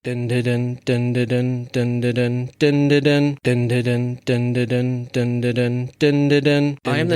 I am the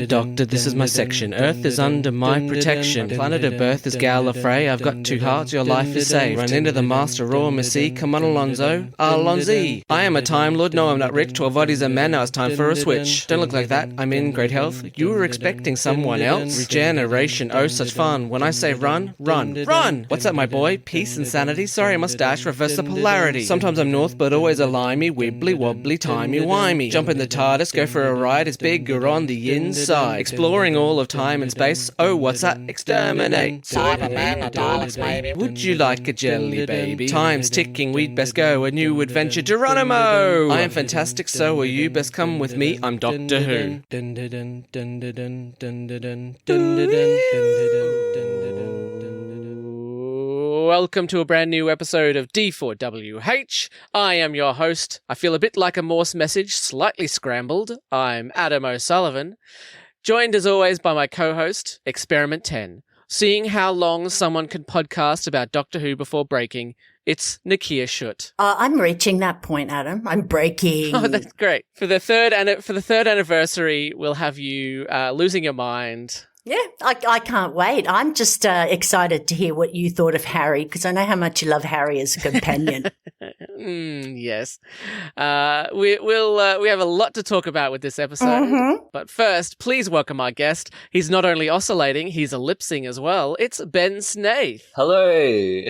Doctor, this is my section. Earth is under my protection. Planet of birth is Gallifrey. I've got 2 hearts, your life is saved. Run into the Master Raw Missy. Come on, Alonzo. Alonzi. I am a Time Lord. No, I'm not rich. 12 bodies a man. Now it's time for a switch. Don't look like that. I'm in great health. You were expecting someone else? Regeneration. Oh, such fun. When I say run, run, run. What's up, my boy? Peace and sanity. Sorry, mustache. Reverse the polarity. Sometimes I'm north, but always a limey, wibbly wobbly, timey wimey. Jump in the TARDIS, go for a ride. It's bigger on the inside. Exploring all of time and space. Oh, what's that? Exterminate. Cybermen or Daleks, maybe. Would you like a jelly baby? Time's ticking, we'd best go. A new adventure, Geronimo. I am fantastic, so are you. Best come with me. I'm Doctor Who. Welcome to a brand new episode of D4WH. I am your host. I feel a bit like a Morse message, slightly scrambled. I'm Adam O'Sullivan, joined as always by my co-host, Experiment 10. Seeing how long someone can podcast about Doctor Who before breaking, it's Nicchia Shut. I'm reaching that point, Adam. I'm breaking. Oh, that's great. For the third anniversary, we'll have you losing your mind. Yeah, I can't wait. I'm just excited to hear what you thought of Harry, because I know how much you love Harry as a companion. Yes. We have a lot to talk about with this episode. Mm-hmm. But first, please welcome our guest. He's not only oscillating, he's ellipsing as well. It's Ben Snaith. Hello.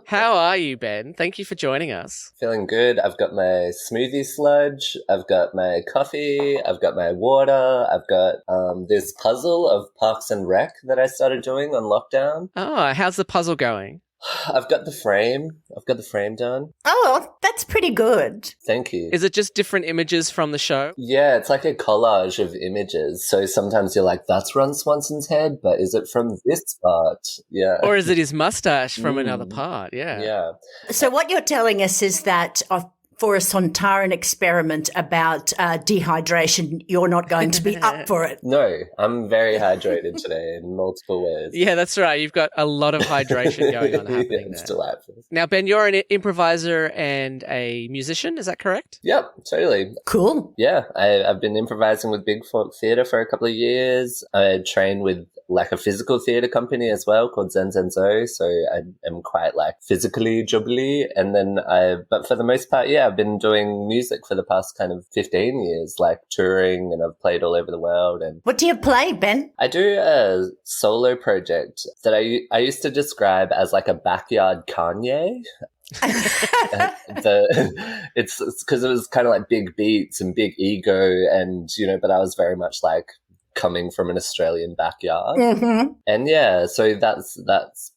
How are you, Ben? Thank you for joining us. Feeling good. I've got my smoothie sludge. I've got my coffee. I've got my water. I've got this puzzle of Parks and Rec that I started doing on lockdown. Oh, how's the puzzle going? I've got the frame. Done. Oh, that's pretty good. Thank you. Is it just different images from the show? Yeah, it's like a collage of images. So sometimes you're like, that's Ron Swanson's head, but is it from this part? Yeah. Or is it his mustache from another part? Yeah. Yeah. So what you're telling us is that for a Sontaran experiment about dehydration, you're not going to be up for it. No, I'm very hydrated today in multiple ways. Yeah, that's right. You've got a lot of hydration going on happening there. It's delightful. Now, Ben, you're an improviser and a musician, is that correct? Yep, totally. Cool. Yeah, I've been improvising with Big Fork Theatre for a couple of years. I train with like a physical theatre company as well called Zen Zenzo, so I am quite like physically jubbly. And then but for the most part, yeah, I've been doing music for the past kind of 15 years, like touring, and I've played all over the world. And What do you play, Ben? I do a solo project that I used to describe as like a backyard Kanye. It's because it was kind of like big beats and big ego, and but I was very much like coming from an Australian backyard. Mm-hmm. And yeah, so that's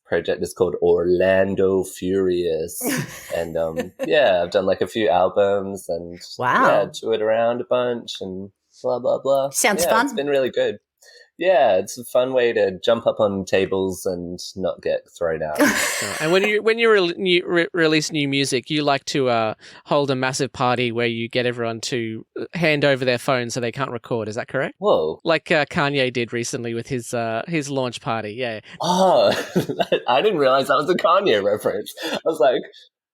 project is called Orlando Furious. And yeah, I've done like a few albums and Wow. toured around a bunch and blah blah blah. Sounds fun. It's been really good. Yeah, it's a fun way to jump up on tables and not get thrown out. And when you release new music, you like to hold a massive party where you get everyone to hand over their phone so they can't record. Is that correct? Whoa. Like Kanye did recently with his launch party. Yeah. Oh, I didn't realize that was a Kanye reference. I was like,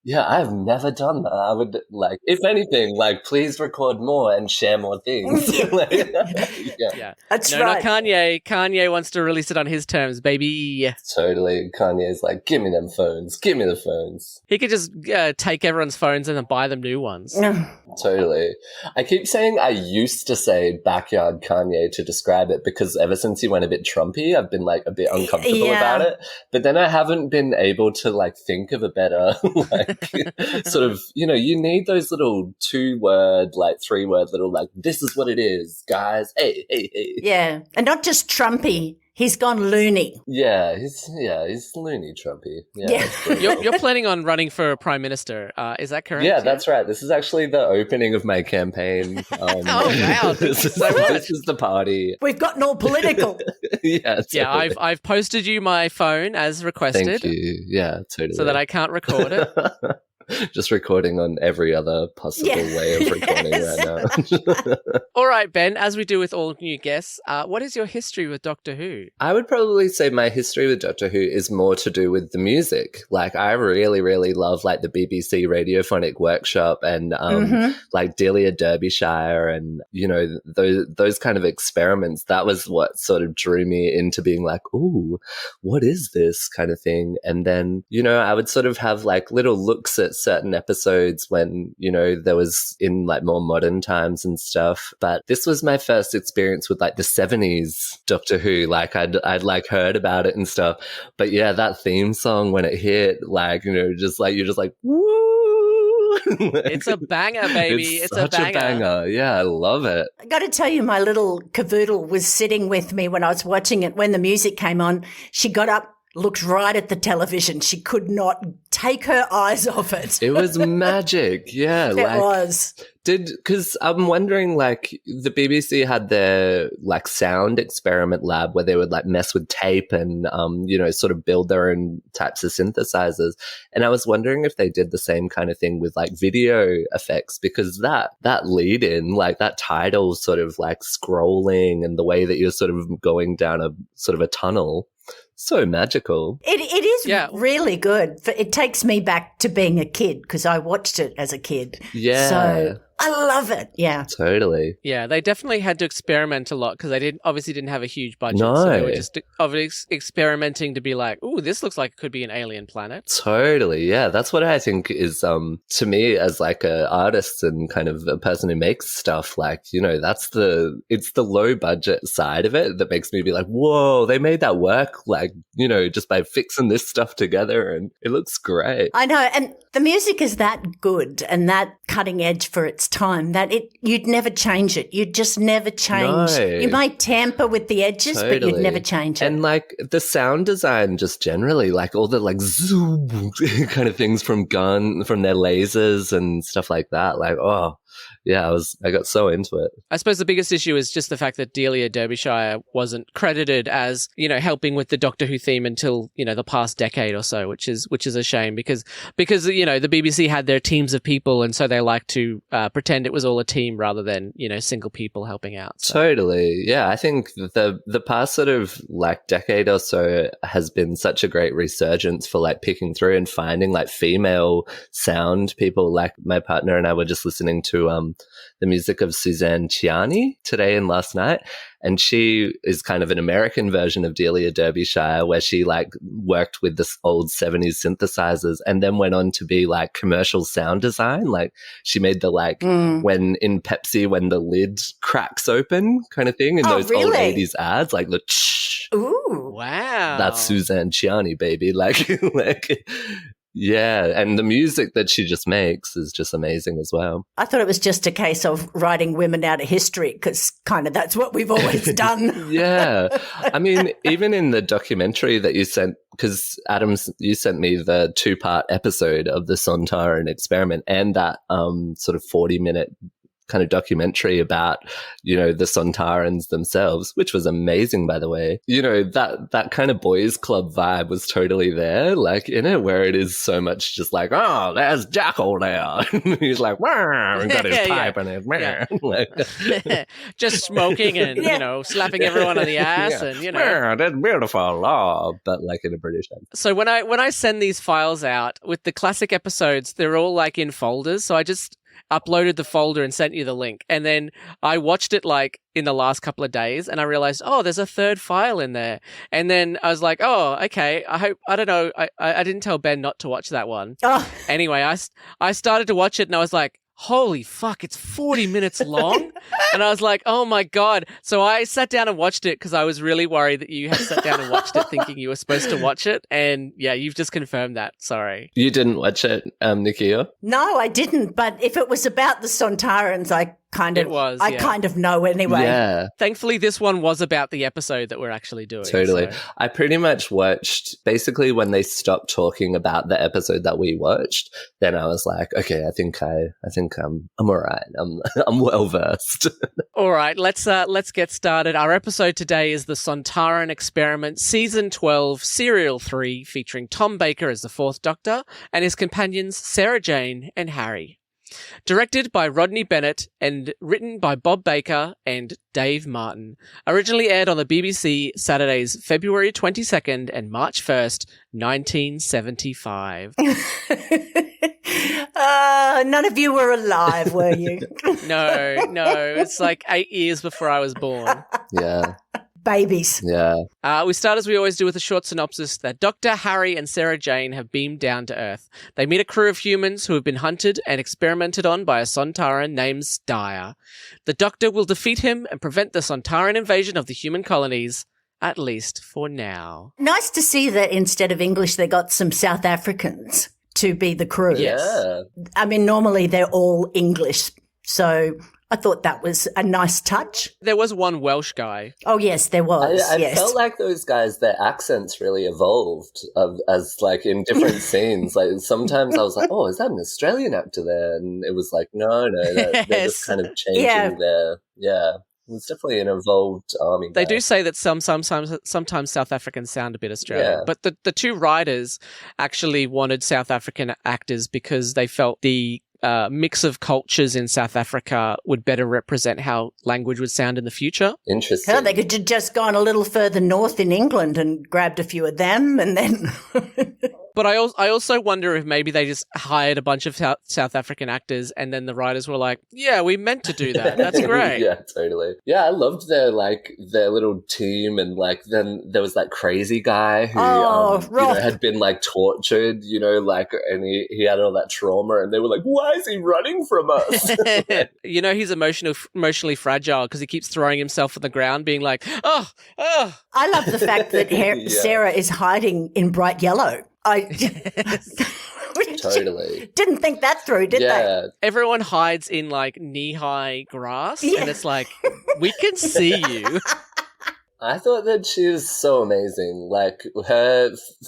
yeah, I've never done that. I would like, if anything, like, please record more and share more things. Yeah. That's no, right. not Kanye. Kanye wants to release it on his terms, baby. Totally. Kanye's like, give me them phones. Give me the phones. He could just take everyone's phones and then buy them new ones. Totally. I keep saying I used to say backyard Kanye to describe it because ever since he went a bit Trumpy, I've been like a bit uncomfortable about it. But then I haven't been able to like think of a better like sort of, you need those little 2-word, like 3-word little like, this is what it is, guys. Hey. Yeah. And not just Trumpy. He's gone loony. Yeah, he's loony Trumpy. Yeah. You're planning on running for Prime Minister, is that correct? Yeah, that's right. This is actually the opening of my campaign. Oh, wow. This is the party. We've gotten all political. Yeah, totally. Yeah, I've posted you my phone as requested. Thank you. Yeah, totally. So that I can't record it. just recording on every other possible way of recording right now. All right, Ben, as we do with all new guests, what is your history with Doctor Who? I would probably say my history with Doctor Who is more to do with the music. Like, I really, really love like the BBC Radiophonic Workshop and like Delia Derbyshire and, you know, those kind of experiments. That was what sort of drew me into being like, ooh, what is this kind of thing? And then, you know, I would sort of have like little looks at certain episodes when, you know, there was in like more modern times and stuff. But this was my first experience with like the 70s Doctor Who. Like I'd like heard about it and stuff. But yeah, that theme song when it hit, like, you know, just like, you're just like, woo! It's a banger, baby. It's such a banger. Yeah, I love it. I got to tell you, my little cavoodle was sitting with me when I was watching it. When the music came on, she got up, looked right at the television. She could not take her eyes off it. It was magic. Yeah. It was. Because I'm wondering, like, the BBC had their, like, sound experiment lab where they would, like, mess with tape and, you know, sort of build their own types of synthesizers. And I was wondering if they did the same kind of thing with, like, video effects, because that lead in, like, that title sort of, like, scrolling and the way that you're sort of going down a sort of a tunnel. So magical. It is really good. It takes me back to being a kid because I watched it as a kid. Yeah. So I love it. Yeah. Totally. Yeah, they definitely had to experiment a lot because they obviously didn't have a huge budget. No. So they were just experimenting to be like, ooh, this looks like it could be an alien planet. Totally. Yeah. That's what I think is, to me as like a artist and kind of a person who makes stuff, like, you know, it's the low budget side of it that makes me be like, whoa, they made that work, like, you know, just by fixing this stuff together, and it looks great. I know. And the music is that good and that cutting edge for its time that you'd never change it. You'd just never change. No. You might tamper with the edges, but you'd never change it. And like the sound design just generally, like all the like zoom kind of things from their lasers and stuff like that. Like, oh, yeah, I got so into it. I suppose the biggest issue is just the fact that Delia Derbyshire wasn't credited as, you know, helping with the Doctor Who theme until, you know, the past decade or so, which is a shame because you know, the BBC had their teams of people, and so they like to pretend it was all a team rather than, you know, single people helping out. So. Totally. Yeah, I think the past sort of like decade or so has been such a great resurgence for like picking through and finding like female sound people. Like my partner and I were just listening to the music of Suzanne Ciani today and last night. And she is kind of an American version of Delia Derbyshire, where she like worked with this old 70s synthesizers and then went on to be like commercial sound design. Like she made the like when in Pepsi, when the lid cracks open kind of thing in those old 80s ads, like the ooh, wow. That's Suzanne Ciani, baby. Like yeah, and the music that she just makes is just amazing as well. I thought it was just a case of writing women out of history because kind of that's what we've always done. Yeah. I mean, even in the documentary that you sent, because Adam, you sent me the 2-part episode of the Sontaran Experiment and that sort of 40-minute kind of documentary about, you know, the Sontarans themselves, which was amazing, by the way. You know, that kind of boys club vibe was totally there, like in it, where it is so much just like, oh, there's Jackal there. He's like, wah, and got his pipe and his like, just smoking and, you know, slapping everyone on the ass and, you know. That's beautiful. Oh, but like in a British accent. So when I send these files out with the classic episodes, they're all like in folders. So I just uploaded the folder and sent you the link. And then I watched it like in the last couple of days and I realized, oh, there's a third file in there. And then I was like, oh, okay, I don't know. I didn't tell Ben not to watch that one. Oh. Anyway, I started to watch it and I was like, holy fuck, it's 40 minutes long. And I was like, oh my God. So I sat down and watched it because I was really worried that you had sat down and watched it thinking you were supposed to watch it. And yeah, you've just confirmed that. Sorry. You didn't watch it, Nicchia? No, I didn't. But if it was about the Sontarans, I kind of, It was, I yeah. kind of know anyway. Yeah, Thankfully, this one was about the episode that we're actually doing. totally. so- I pretty much watched basically when they stopped talking about the episode that we watched. Then I was like, okay, I think I'm all right. I'm well versed. All right, let's get started. Our episode today is the Sontaran Experiment, Season 12, Serial 3, featuring Tom Baker as the Fourth Doctor and his companions Sarah Jane and Harry. Directed by Rodney Bennett and written by Bob Baker and Dave Martin. Originally aired on the BBC Saturdays February 22nd and March 1st, 1975. None of you were alive, were you? No, it's like 8 years before I was born. Yeah, Babies. yeah. We start as we always do with a short synopsis that Dr. Harry and Sarah Jane have beamed down to Earth. They meet a crew of humans who have been hunted and experimented on by a Sontaran named Dyer. The Doctor will defeat him and prevent the Sontaran invasion of the human colonies, at least for now. Nice to see that instead of English, they got some South Africans to be the crew. Yes. Yeah. I mean, normally they're all English, so I thought that was a nice touch. There was one Welsh guy. Oh, yes, there was. I yes. felt like those guys, their accents really evolved as like in different scenes. Like sometimes I was like, oh, is that an Australian actor there? And it was like, no, they're just Yes. kind of changing Yeah. their, yeah. It's definitely an evolved army. They guy. do say that sometimes South Africans sound a bit Australian, Yeah. but the two writers actually wanted South African actors because they felt the mix of cultures in South Africa would better represent how language would sound in the future. Interesting. Hell, they could have just gone a little further north in England and grabbed a few of them and then... But I also wonder if maybe they just hired a bunch of South African actors and then the writers were like, yeah, we meant to do that. That's great. Yeah, totally. Yeah, I loved their little team, and like then there was that crazy guy who Roth. had been like tortured, and he had all that trauma, and they were like, why is he running from us? He's emotionally fragile because he keeps throwing himself on the ground being like, oh. I love the fact that Yeah. Sarah is hiding in bright yellow. Totally. Didn't think that through, did they? Yeah, everyone hides in like knee-high grass, Yeah. and it's like, we can see you. I thought that she was so amazing. Like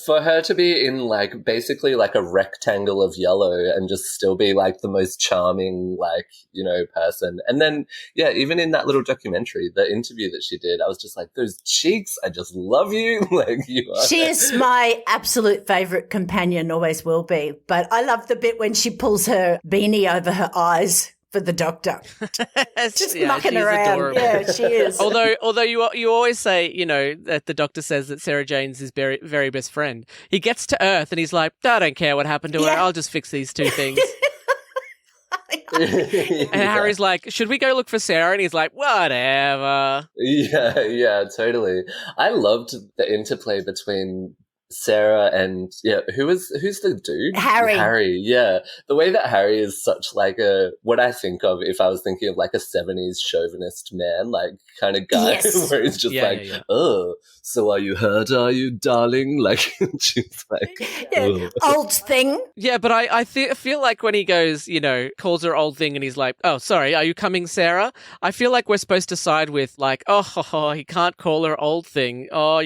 for her to be in like basically like a rectangle of yellow and just still be like the most charming, person. And then, yeah, even in that little documentary, the interview that she did, I was just like, those cheeks, I just love you. Like you are. She is my absolute favourite companion, always will be. But I love the bit when she pulls her beanie over her eyes for the Doctor. Just mucking she's around. adorable. Yeah, she is. Although you always say, that the Doctor says that Sarah Jane's his very, very best friend. He gets to Earth and he's like, I don't care what happened to her. Yeah. I'll just fix these two things. Yeah. And Harry's like, should we go look for Sarah? And he's like, whatever. Yeah, totally. I loved the interplay between Sarah and who's the dude? Harry, yeah. The way that Harry is such like what I think of if I was thinking of like a 70s chauvinist man, like kind of guy, Yes. where he's just Yeah. oh, so are you hurt, are you, darling? Like she's like, yeah, old thing. Yeah, but I feel like when he goes, calls her old thing and he's like, oh, sorry, are you coming, Sarah? I feel like we're supposed to side with like, he can't call her old thing. Oh,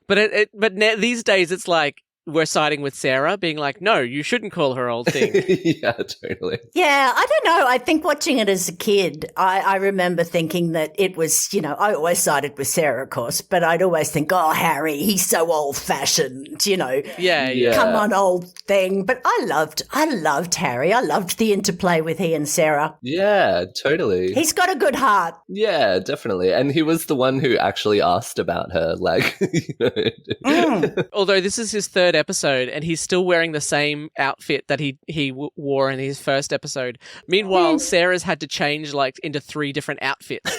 but these days it's like we're siding with Sarah, being like, no, you shouldn't call her old thing. Yeah, totally. Yeah, I don't know. I think watching it as a kid, I remember thinking that it was, I always sided with Sarah, of course, but I'd always think, oh, Harry, he's so old-fashioned, Yeah. come on, old thing. But I loved Harry. I loved the interplay with he and Sarah. Yeah, totally. He's got a good heart. Yeah, definitely. And he was the one who actually asked about her, like, Although this is his third episode and he's still wearing the same outfit that he wore in his first episode. Meanwhile, Sarah's had to change like into 3 different outfits.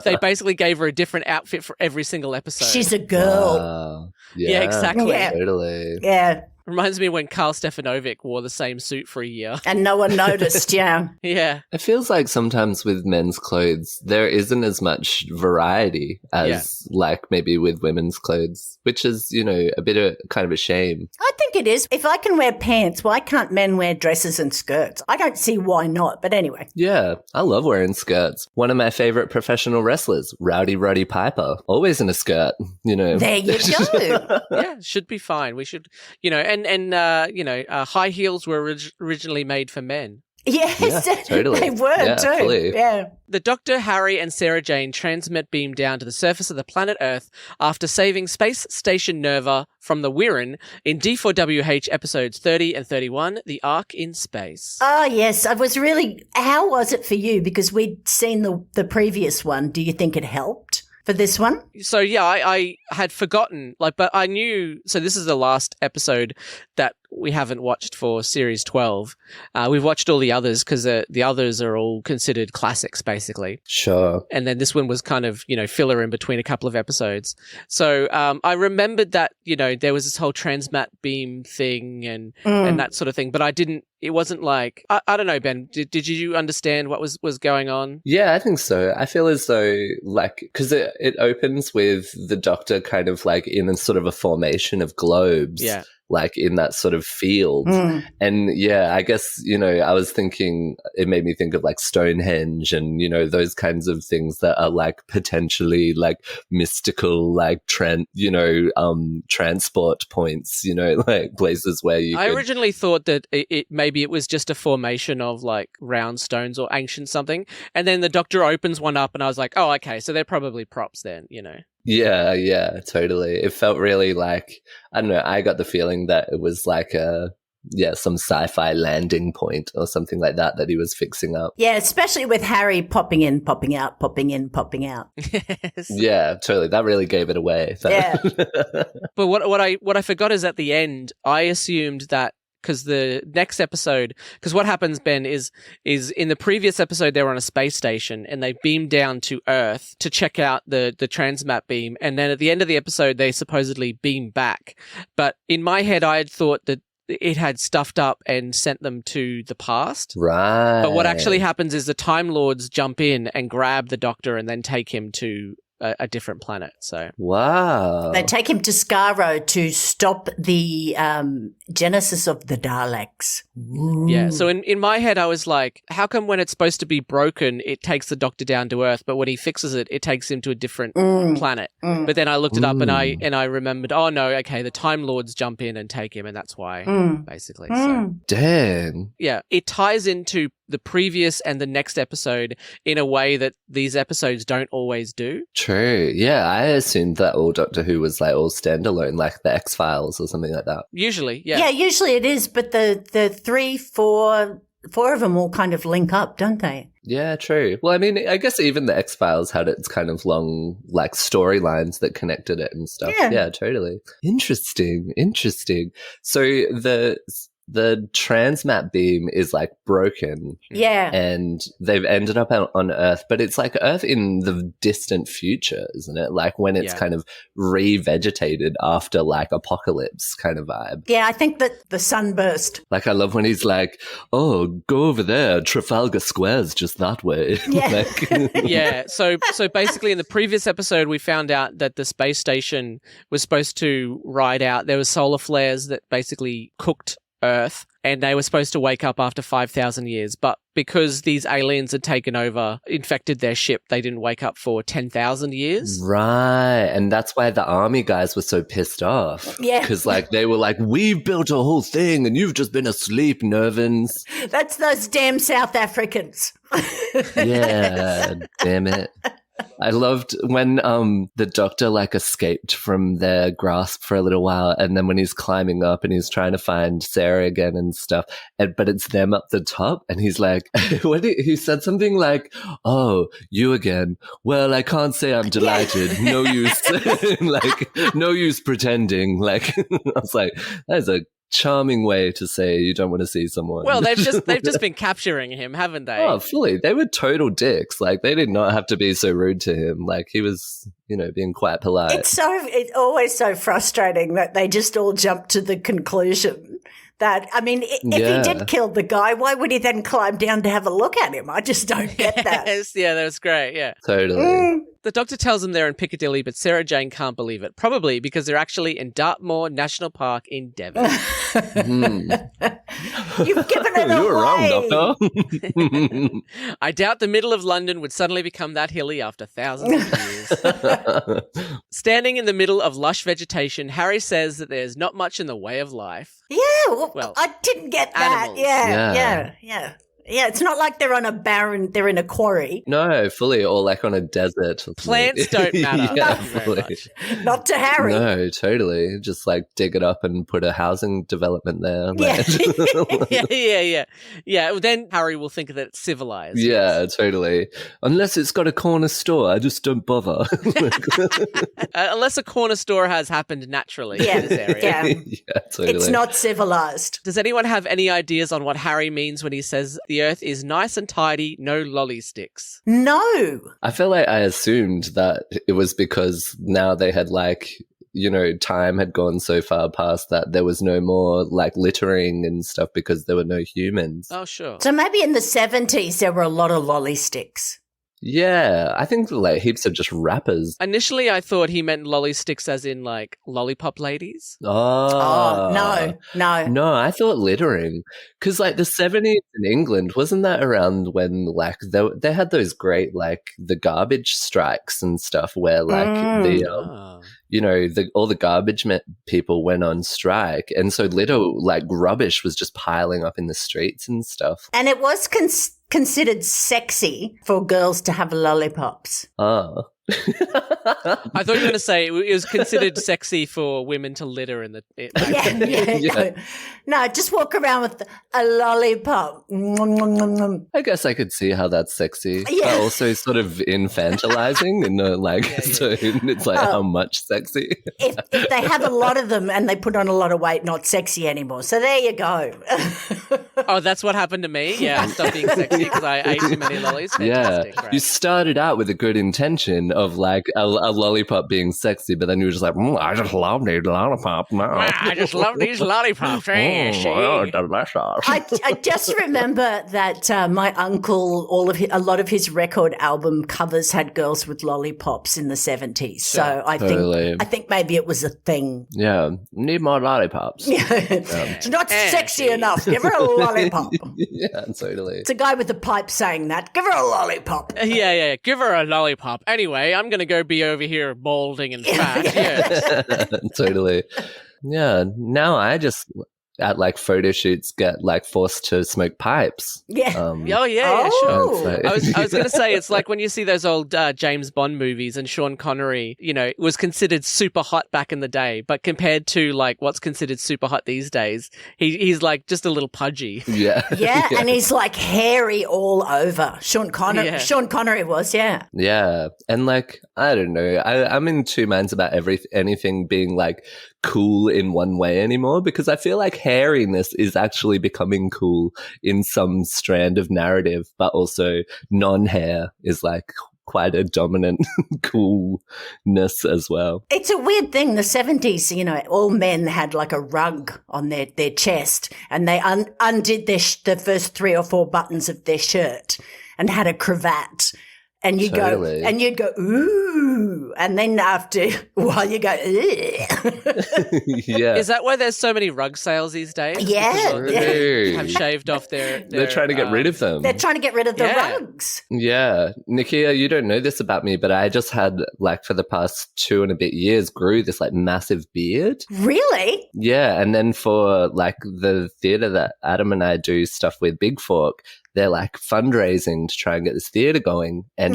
They basically gave her a different outfit for every single episode. She's a girl. Wow. Yeah, exactly. Yeah. Totally. Yeah. Reminds me when Karl Stefanovic wore the same suit for a year. And no one noticed, yeah. Yeah. It feels like sometimes with men's clothes, there isn't as much variety as like maybe with women's clothes, which is, you know, a bit of kind of a shame. I think it is. If I can wear pants, why can't men wear dresses and skirts? I don't see why not, but anyway. Yeah, I love wearing skirts. One of my favorite professional wrestlers, Rowdy Roddy Piper, always in a skirt, you know. There you go. Yeah, should be fine. We should, you know, high heels were originally made for men. Yes, yeah, totally. They were too. Fully. Yeah. The Doctor, Harry, and Sarah Jane transmit beam down to the surface of the planet Earth after saving Space Station Nerva from the Wirren in D4WH episodes 30 and 31, The Ark in Space. Oh, yes. I was really... How was it for you? Because we'd seen the previous one. Do you think it helped for this one? So, yeah, I had forgotten, but I knew... So this is the last episode that we haven't watched for Series 12. We've watched all the others because the others are all considered classics, basically. Sure. And then this one was kind of, you know, filler in between a couple of episodes. So I remembered that, you know, there was this whole transmat beam thing and that sort of thing, but it wasn't like, I don't know, Ben, did you understand what was going on? Yeah, I think so. I feel as though, like, because it opens with the Doctor kind of like in a sort of a formation of globes. Yeah. Like in that sort of field. And yeah, I guess, you know, I was thinking, it made me think of like Stonehenge and, you know, those kinds of things that are like potentially like mystical, like, transport points, you know, like places where I originally thought that maybe it was just a formation of like round stones or ancient something. And then the Doctor opens one up and I was like, oh, okay, so they're probably props then, you know. Yeah, totally. It felt really like, I don't know, I got the feeling that it was like some sci-fi landing point or something like that he was fixing up. Yeah, especially with Harry popping in, popping out, popping in, popping out. Yes. Yeah, totally. That really gave it away. Yeah. But what I forgot is at the end, I assumed that because the next episode, because what happens, Ben, is in the previous episode they were on a space station and they beamed down to Earth to check out the transmat beam, and then at the end of the episode they supposedly beam back. But in my head I had thought that it had stuffed up and sent them to the past. Right. But what actually happens is the Time Lords jump in and grab the Doctor and then take him to a different planet. So wow, they take him to Skaro to stop the genesis of the Daleks. Ooh. Yeah. So in my head, I was like, how come when it's supposed to be broken, it takes the Doctor down to Earth, but when he fixes it, it takes him to a different planet? But then I looked it up and I remembered, oh no, okay, the Time Lords jump in and take him, and that's why, basically. So dang. Yeah, it ties into the previous and the next episode in a way that these episodes don't always do. True. Yeah, I assumed that all Doctor Who was like all standalone, like the X-Files or something like that. Usually, yeah. Yeah, usually it is, but the 3, 4 of them all kind of link up, don't they? Yeah, true. Well, I mean, I guess even the X-Files had its kind of long, like, storylines that connected it and stuff. Yeah, totally. Interesting. So the transmat beam is like broken. Yeah. And they've ended up on Earth, but it's like Earth in the distant future, isn't it? Like when it's kind of re-vegetated after like apocalypse kind of vibe. Yeah, I think that the sunburst. Like I love when he's like, oh, go over there, Trafalgar Square's just that way. Yeah. Yeah. So basically in the previous episode, we found out that the space station was supposed to ride out. There were solar flares that basically cooked Earth, and they were supposed to wake up after 5,000 years, but because these aliens had taken over, infected their ship, they didn't wake up for 10,000 years. Right, and that's why the army guys were so pissed off. Yeah. Because like they were like, we've built a whole thing and you've just been asleep, Nervans. That's those damn South Africans. Yeah, damn it. I loved when the Doctor like escaped from their grasp for a little while, and then when he's climbing up and he's trying to find Sarah again and stuff, but it's them up the top, and he's like, he said something like, "Oh, you again? Well, I can't say I'm delighted. No use, like no use pretending." Like I was like, that is a charming way to say you don't want to see someone. Well, they've just been capturing him, haven't they? Oh, fully. They were total dicks. Like, they did not have to be so rude to him. Like, he was, being quite polite. It's always so frustrating that they just all jump to the conclusion that, I mean, if he did kill the guy, why would he then climb down to have a look at him? I just don't get that. Yes, yeah, that was great, yeah. Totally. The doctor tells them they're in Piccadilly, but Sarah Jane can't believe it. Probably because they're actually in Dartmoor National Park in Devon. You've given it You were away. wrong, Doctor. I doubt the middle of London would suddenly become that hilly after thousands of years. Standing in the middle of lush vegetation, Harry says that there's not much in the way of life. Yeah, well, I didn't get that. animals. Yeah. Yeah, it's not like they're on a barren, they're in a quarry. No, fully, or like on a desert. Plants don't matter. Yeah, Thank you very fully. much. Not to Harry. No, totally. Just like dig it up and put a housing development there. Yeah. Yeah, well, then Harry will think that it's civilized. Yeah, totally. Unless it's got a corner store, I just don't bother. Unless a corner store has happened naturally Yeah, in this area. yeah. Yeah, totally. It's not civilized. Does anyone have any ideas on what Harry means when he says the earth is nice and tidy, no lolly sticks? No. I feel like I assumed that it was because now they had time had gone so far past that there was no more like littering and stuff because there were no humans. Oh, sure. So maybe in the 70s there were a lot of lolly sticks. Yeah, I think like heaps of just rappers. Initially, I thought he meant lolly sticks as in like lollipop ladies. Oh, no. No, I thought littering. Because, like, the 70s in England, wasn't that around when, like, they had those great, like, the garbage strikes and stuff where, like, all the garbage people went on strike. And so little, like, rubbish was just piling up in the streets and stuff. And it was considered sexy for girls to have lollipops. Oh. I thought you were going to say it was considered sexy for women to litter in the. Yeah. No, just walk around with a lollipop. I guess I could see how that's sexy, Yeah. but also sort of infantilizing, so it's like how much sexy. If they have a lot of them and they put on a lot of weight, not sexy anymore. So there you go. Oh, that's what happened to me. Yeah, I stopped being sexy because I ate too many lollies. Fantastic. Yeah, Right. you started out with a good intention of like a lollipop being sexy, but then you were just like, I just love these lollipops now. I just love these lollipops. Delicious. I just remember that my uncle, a lot of his record album covers had girls with lollipops in the 70s. So I think maybe it was a thing. Yeah, need more lollipops. It's not sexy enough. Give her a lollipop. Yeah, totally. It's a guy with a pipe saying that. Give her a lollipop. Yeah. Give her a lollipop. Anyway, I'm going to go be over here balding and fat. Yeah. Totally. Yeah, now I just at like photo shoots get like forced to smoke pipes. Yeah. Sure. I was going to say, it's like when you see those old James Bond movies and Sean Connery, was considered super hot back in the day, but compared to like what's considered super hot these days, he's like just a little pudgy. Yeah. Yeah, and he's like hairy all over. Sean Connery was, yeah. Yeah, and like I don't know, I'm in two minds about anything being like cool in one way anymore, because I feel like hairiness is actually becoming cool in some strand of narrative, but also non-hair is like quite a dominant coolness as well. It's a weird thing. The 70s, all men had like a rug on their chest, and they undid the first 3 or 4 buttons of their shirt and had a cravat. And you'd go, ooh. And then after a while you go, Yeah. Is that why there's so many rug sales these days? Yeah. They have shaved off their They're trying to get rid of them. They're trying to get rid of the rugs. Yeah. Nicchia, you don't know this about me, but I just had like for the past 2 and a bit years grew this like massive beard. Really? Yeah. And then for like the theatre that Adam and I do stuff with, Big Fork, they're like fundraising to try and get this theatre going. And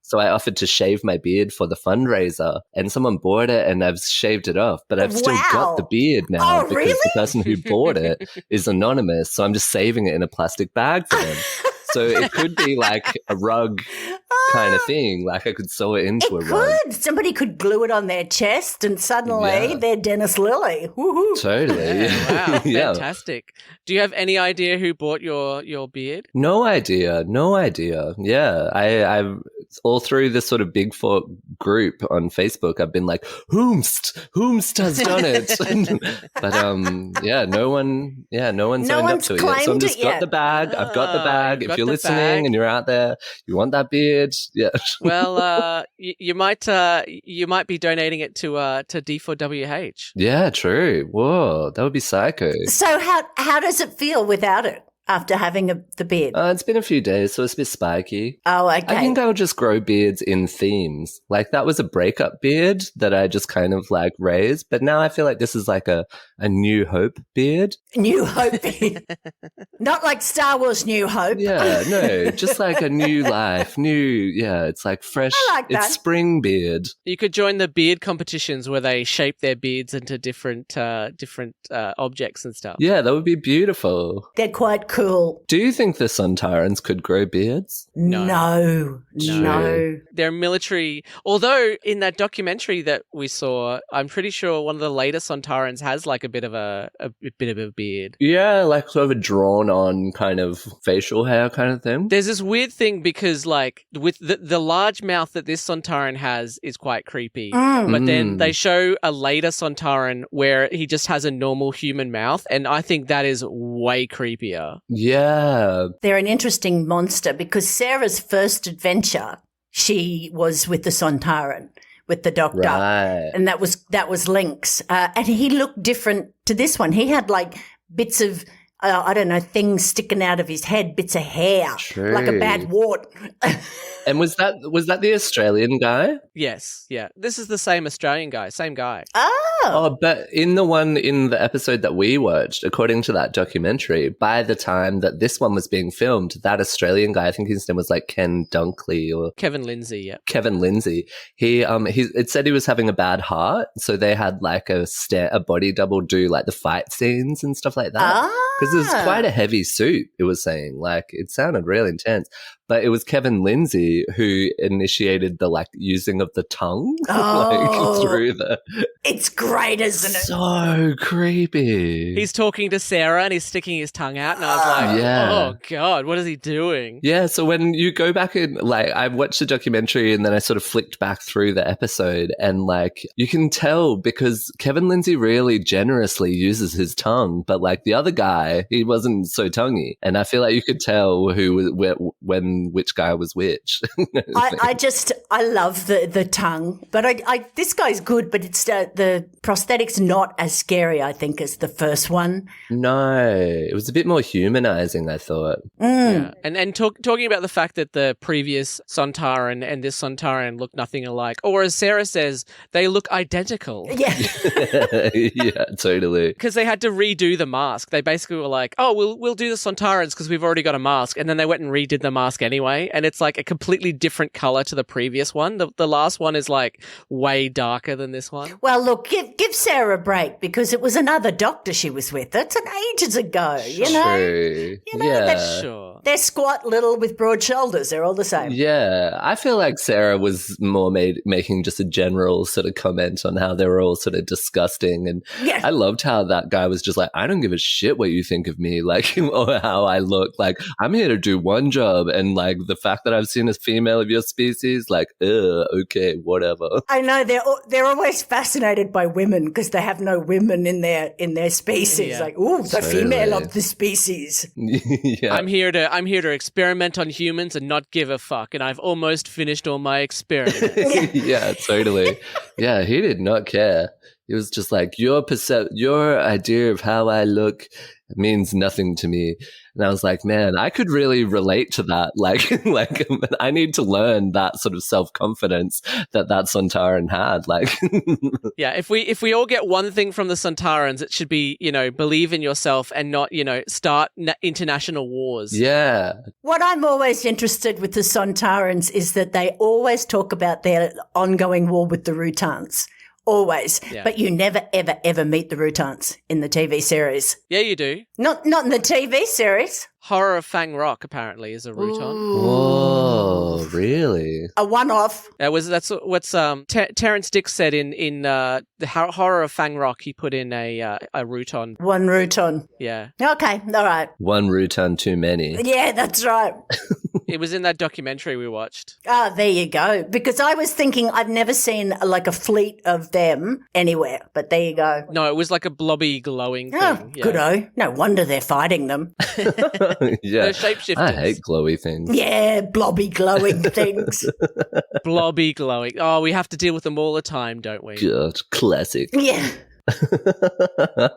so I offered to shave my beard for the fundraiser, and someone bought it and I've shaved it off, but I've still got the beard now because the person who bought it is anonymous. So I'm just saving it in a plastic bag for them. So it could be like a rug kind of thing. Like I could sew it into a rug. Could. Somebody could glue it on their chest and suddenly they're Dennis Lilly. Woohoo. Totally. Wow, Yeah. fantastic. Do you have any idea who bought your beard? No idea. Yeah, I've all through this sort of Bigfoot group on Facebook, I've been like, whomst has done it. But yeah, no one's signed up to it yet. So I'm just got the bag. I've got the bag. If you're listening and you're out there, you want that beard, yeah. Well, you might be donating it to D4WH. Yeah, true. Whoa, that would be psycho. So how does it feel without it after having the beard? It's been a few days, so it's a bit spiky. Oh, okay. I think I'll just grow beards in themes. Like that was a breakup beard that I just kind of like raised, but now I feel like this is like a New Hope beard. New Hope beard. Not like Star Wars New Hope. Yeah, no, just like a new life, it's like fresh. I like that. It's spring beard. You could join the beard competitions where they shape their beards into different objects and stuff. Yeah, that would be beautiful. They're quite cool. Do you think the Sontarans could grow beards? No. They're military. Although in that documentary that we saw, I'm pretty sure one of the later Sontarans has like a bit of a beard. Yeah, like sort of a drawn-on kind of facial hair kind of thing. There's this weird thing because like with the large mouth that this Sontaran has is quite creepy. But then they show a later Sontaran where he just has a normal human mouth, and I think that is way creepier. Yeah. They're an interesting monster because Sarah's first adventure, she was with the Sontaran, with the doctor. Right. And that was Lynx. And he looked different to this one. He had like bits of, I don't know, things sticking out of his head, bits of hair, True. like a bad wart. And was that the Australian guy? Yes, yeah. This is the same Australian guy, same guy. Oh, but in the episode that we watched, according to that documentary, by the time that this one was being filmed, that Australian guy, I think his name was like Ken Dunkley or Kevin Lindsay, yeah. Kevin Lindsay. It said he was having a bad heart, so they had like a body double do like the fight scenes and stuff like that. Because it was quite a heavy suit, it was saying. Like, it sounded really intense. But it was Kevin Lindsay who initiated the like using of the tongue like through the. It's great, isn't it? So creepy. He's talking to Sarah and he's sticking his tongue out, and I was like, oh God, what is he doing? Yeah, so when you go back and like I watched the documentary and then I sort of flicked back through the episode and like you can tell because Kevin Lindsay really generously uses his tongue, but like the other guy, he wasn't so tonguey. And I feel like you could tell which guy was which. I love the tongue, but this guy's good, but it's the prosthetic's not as scary, I think, as the first one. No, it was a bit more humanizing, I thought. Yeah. And talking about the fact that the previous Sontaran and this Sontaran look nothing alike, or as Sarah says, they look identical. Yeah. Yeah, totally. Because they had to redo the mask. They basically were like, oh, we'll do the Sontarans because we've already got a mask. And then they went and redid the mask anyway. And it's like a completely different color to the previous one. The last one is like way darker than this one. Well, look, give Sarah a break because it was another doctor she was with. That's ages ago, you know? True. Sure. They're squat, little, with broad shoulders. They're all the same. Yeah, I feel like Sarah was more making just a general sort of comment on how they were all sort of disgusting. And I loved how that guy was just like, I don't give a shit what you think of me, like, or how I look. Like, I'm here to do one job. And like the fact that I've seen a female of your species, like, okay, whatever. I know they're always fascinated by women because they have no women in their species. Yeah. Like, ooh, the female of the species. Yeah. I'm here to experiment on humans and not give a fuck, and I've almost finished all my experiments. Yeah, totally. Yeah, he did not care. It was just like, your idea of how I look means nothing to me. And I was like, man, I could really relate to that. Like I need to learn that sort of self-confidence that Sontaran had. Like, yeah, if we all get one thing from the Sontarans, it should be, believe in yourself and not, start international wars. Yeah. What I'm always interested with the Sontarans is that they always talk about their ongoing war with the Rutans. Always. Yeah. But you never, ever, ever meet the Rutans in the TV series. Yeah, you do. Not in the TV series. Horror of Fang Rock apparently is a Ruton. Whoa, really? A one-off. That's what's Terrence Dix said in the Horror of Fang Rock. He put in a Ruton. One Ruton. Yeah. Okay, all right. One Ruton too many. Yeah, that's right. It was in that documentary we watched. Ah, there you go. Because I was thinking I've never seen like a fleet of them anywhere, but there you go. No, it was like a blobby glowing Oh, thing. Yeah. good-o. No wonder they're fighting them. Yeah. They're shapeshifters. I hate glowy things. Yeah, blobby glowing things. Blobby glowing. Oh, we have to deal with them all the time, don't we? God, classic. Yeah.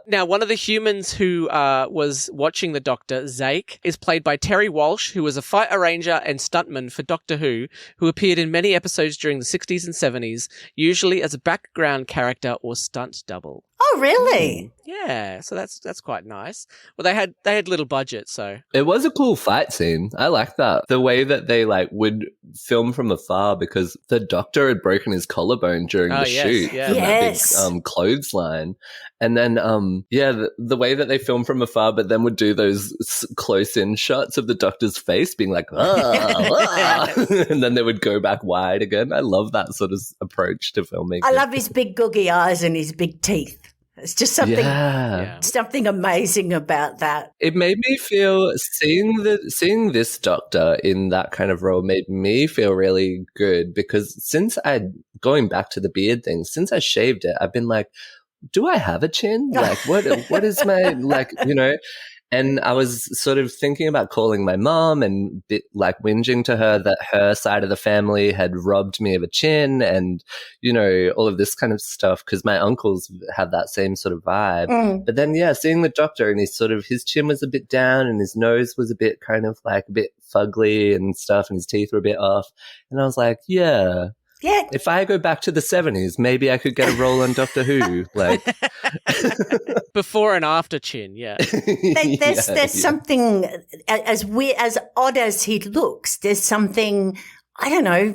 Now, one of the humans who was watching the Doctor, Zake, is played by Terry Walsh, who was a fight arranger and stuntman for Doctor Who appeared in many episodes during the 60s and 70s, usually as a background character or stunt double. Oh, really? Yeah, so that's quite nice. Well, they had little budget, so It was a cool fight scene. I like that. The way that they would film from afar because the Doctor had broken his collarbone during the shoot yeah. from Yes. that big clothesline. And then, the way that they filmed from afar, but then would do those close-in shots of the Doctor's face being like, and then they would go back wide again. I love that sort of approach to filmmaking. I love his big googie eyes and his big teeth. It's just something amazing about that. It made me feel seeing this Doctor in that kind of role made me feel really good because going back to the beard thing, since I shaved it, I've been like, do I have a chin? Like what is my And I was sort of thinking about calling my mom and whinging to her that her side of the family had robbed me of a chin and, all of this kind of stuff because my uncles had that same sort of vibe. Mm. But then, seeing the Doctor and his chin was a bit down and his nose was a bit kind of a bit fugly and stuff and his teeth were a bit off. And I was like, yeah. Yeah. If I go back to the 70s, maybe I could get a role on Doctor Who. before and after chin, yeah. There's something as weird, as odd as he looks. There's something, I don't know,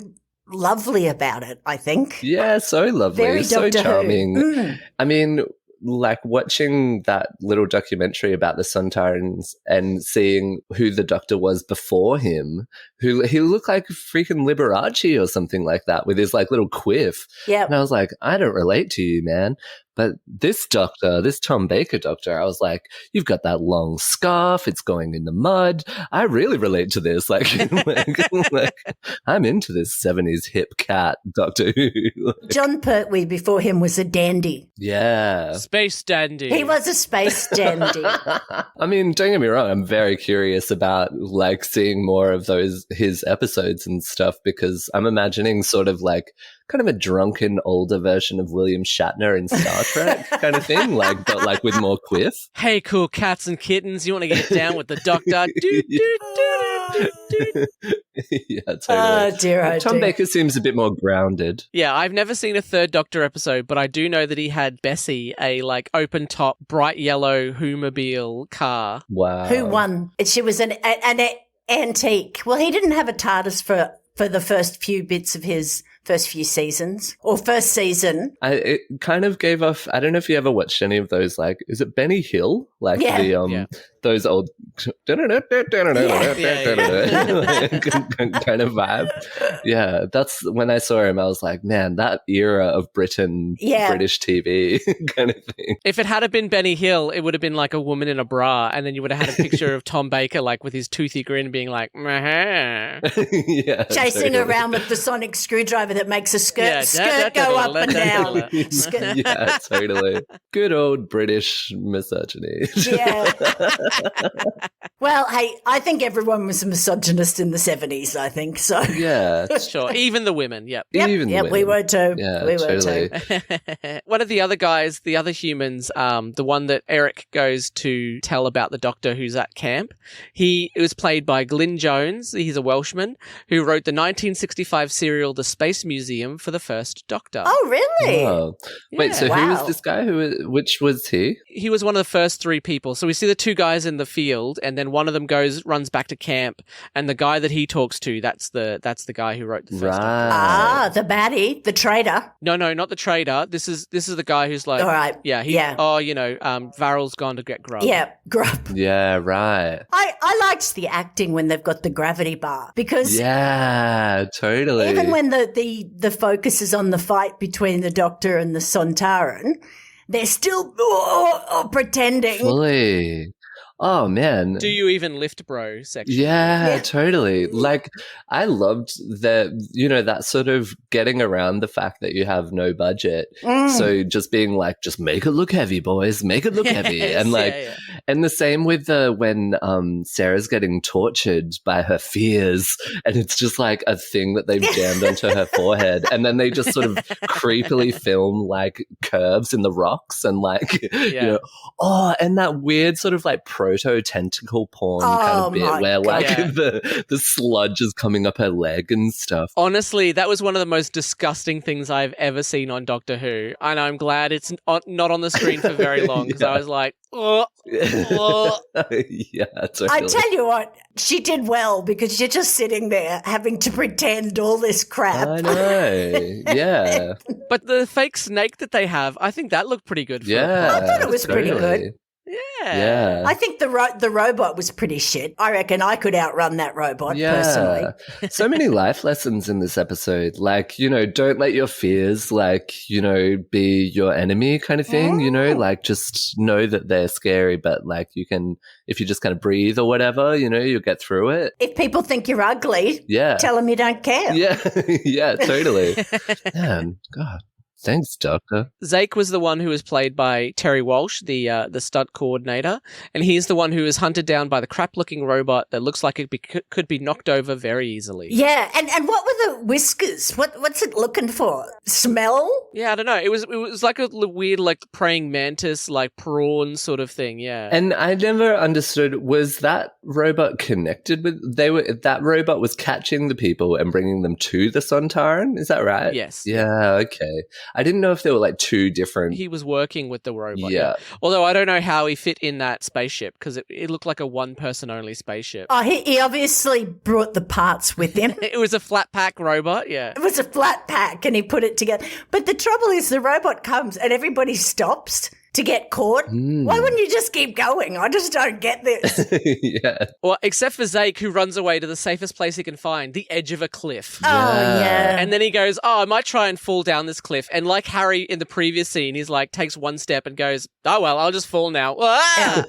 lovely about it, I think. Yeah, so lovely. Very so Doctor Who. charming. Mm. I mean, watching that little documentary about the Sontarans and seeing who the Doctor was before him, he looked like freaking Liberace or something like that with his little quiff. Yeah. And I was like, I don't relate to you, man. But this Doctor, this Tom Baker Doctor, I was like, you've got that long scarf. It's going in the mud. I really relate to this. I'm into this 70s hip cat Doctor Who. John Pertwee before him was a dandy. Yeah. Space dandy. He was a space dandy. I mean, don't get me wrong. I'm very curious about seeing more of his episodes and stuff because I'm imagining sort of kind of a drunken older version of William Shatner in Star Trek kind of thing, but with more quiff. Hey, cool cats and kittens, you want to get down with the Doctor? Yeah, totally. Oh, dear. Tom Baker seems a bit more grounded. Yeah, I've never seen a third Doctor episode, but I do know that he had Bessie, a open top, bright yellow Whomobile car. Wow. Who won? She was an antique. Well, he didn't have a TARDIS for the first few bits of his first few seasons or first season. It kind of gave off. I don't know if you ever watched any of those. Is it Benny Hill? Those old kind of vibe. Yeah, that's when I saw him. I was like, man, that era of British TV kind of thing. If it had been Benny Hill, it would have been a woman in a bra, and then you would have had a picture of Tom Baker with his toothy grin, being like, yeah, chasing around with the sonic screwdriver that makes a skirt go up and down. Yeah, totally. Good old British misogyny. Yeah. Well, hey, I think everyone was a misogynist in the 70s, I think, so. Yeah. Sure. Even the women, yep. Even the women. We were too. Yeah, we were totally. too. One of the other guys, the other humans, the one that Eric goes to tell about the Doctor who's at camp, it was played by Glyn Jones. He's a Welshman who wrote the 1965 serial The Space museum for the first Doctor. Oh, really? Oh. Wait, so Wow. who was this guy? Which was he? He was one of the first 3 people. So we see the 2 guys in the field, and then one of them runs back to camp, and the guy that he talks to, that's the guy who wrote the first Doctor. Ah, the baddie, the traitor. No, not the trader. This is the guy who's like, All right. yeah, Varyl's gone to get grub. Yeah, grub. Yeah, right. I liked the acting when they've got the gravity bar because Yeah, totally. even when the focus is on the fight between the Doctor and the Sontaran, they're still pretending. Fully. Oh, man. Do you even lift, bro? Section. Yeah, totally. Like, I loved that sort of getting around the fact that you have no budget. So just being like, just make it look heavy, boys, make it look heavy. And like, and the same with when Sarah's getting tortured by her fears, and it's just like a thing that they've jammed onto her forehead. And then they just sort of creepily film like curves in the rocks and like, and that weird sort of like proto-tentacle porn kind of bit where like the sludge is coming up her leg and stuff. Honestly, that was one of the most disgusting things I've ever seen on Doctor Who. And I'm glad it's not on the screen for very long because I was like, oh. Yeah, totally. I tell you what, she did well because you're just sitting there having to pretend all this crap. I know, yeah. But the fake snake that they have, I think that looked pretty good. I thought it was pretty good. Yeah. I think the robot was pretty shit. I reckon I could outrun that robot personally. So many life lessons in this episode. Like, don't let your fears, like, be your enemy kind of thing, like just know that they're scary, but like if you just kind of breathe or whatever, you'll get through it. If people think you're ugly, tell them you don't care. Yeah, yeah, totally. Man, God. Thanks, Doctor. Zeke was the one who was played by Terry Walsh, the stunt coordinator, and he's the one who was hunted down by the crap-looking robot that looks like it could be knocked over very easily. Yeah, and what were the whiskers? What's it looking for? Smell? Yeah, I don't know. It was like a weird, like praying mantis, like prawn sort of thing. Yeah. And I never understood, was that robot connected with? That robot was catching the people and bringing them to the Sontaran. Is that right? Yes. Yeah. Okay. I didn't know if there were like 2 different. He was working with the robot. Yeah. Although I don't know how he fit in that spaceship because it looked like a 1-person only spaceship. Oh, he obviously brought the parts with him. It was a flat pack robot. Yeah. It was a flat pack and he put it together. But the trouble is the robot comes and everybody stops to get caught. Why wouldn't you just keep going? I just don't get this. Yeah. Well, except for Zeke, who runs away to the safest place he can find, the edge of a cliff. Oh, yeah. And then he goes, I might try and fall down this cliff. And like Harry in the previous scene, he's like, takes 1 step and goes, oh, well, I'll just fall now. Ah!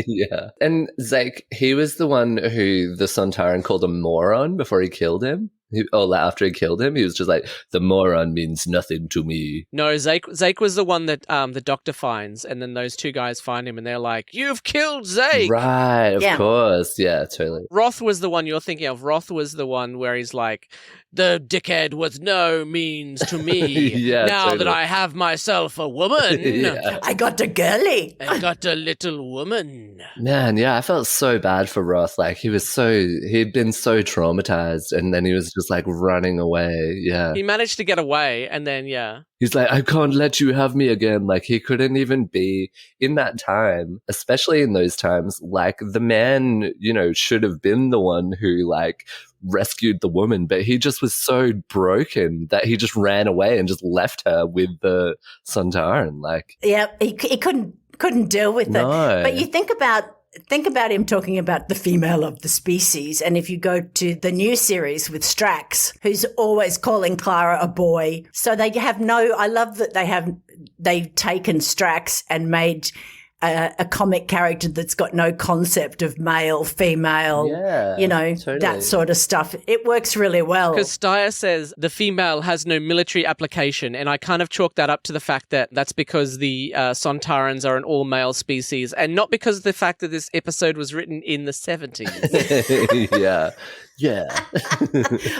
Yeah. And Zeke, he was the one who the Sontaran called a moron before he killed him. After he killed him, he was just like, the moron means nothing to me. No, Zeke was the one that the Doctor finds, and then those 2 guys find him, and they're like, you've killed Zeke! Right, of course. Yeah, totally. Roth was the one you're thinking of. Roth was the one where he's like, the dickhead was no means to me. Now that I have myself a woman. I got a girly. I got a little woman. Man, yeah, I felt so bad for Roth. Like, he'd been so traumatized, and then he was just like running away. Yeah. He managed to get away, and then, He's like, I can't let you have me again. Like, he couldn't even be in that time, especially in those times. Like, the man, should have been the one who, like, rescued the woman, but he just was so broken that he just ran away and just left her with the Sontaran. Like, yeah, he couldn't deal with it. But you think about him talking about the female of the species, and if you go to the new series with Strax, who's always calling Clara a boy, so they have I love that they've taken Strax and made a comic character that's got no concept of male, female, totally. That sort of stuff. It works really well. Because Steyer says the female has no military application, and I kind of chalk that up to the fact that that's because the Sontarans are an all-male species, and not because of the fact that this episode was written in the 70s. Yeah. Yeah.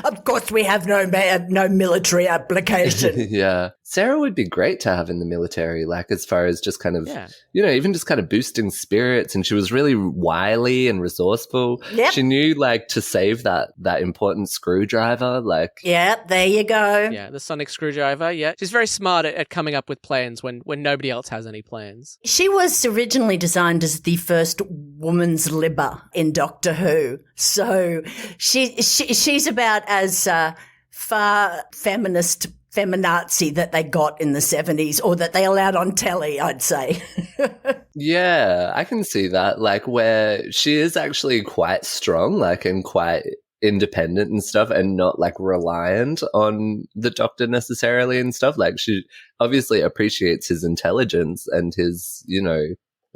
Of course, we have no military application. Yeah. Sarah would be great to have in the military, like as far as just kind of, even just kind of boosting spirits. And she was really wily and resourceful. Yep. She knew like to save that important screwdriver. Like, yeah, there you go. Yeah, the sonic screwdriver. Yeah, she's very smart at coming up with plans when nobody else has any plans. She was originally designed as the first woman's liber in Doctor Who. So she's about as far feminazi that they got in the 70s, or that they allowed on telly, I'd say. yeah, I can see that. Like where she is actually quite strong, like, and quite independent and stuff, and not like reliant on the Doctor necessarily and stuff. Like she obviously appreciates his intelligence and his,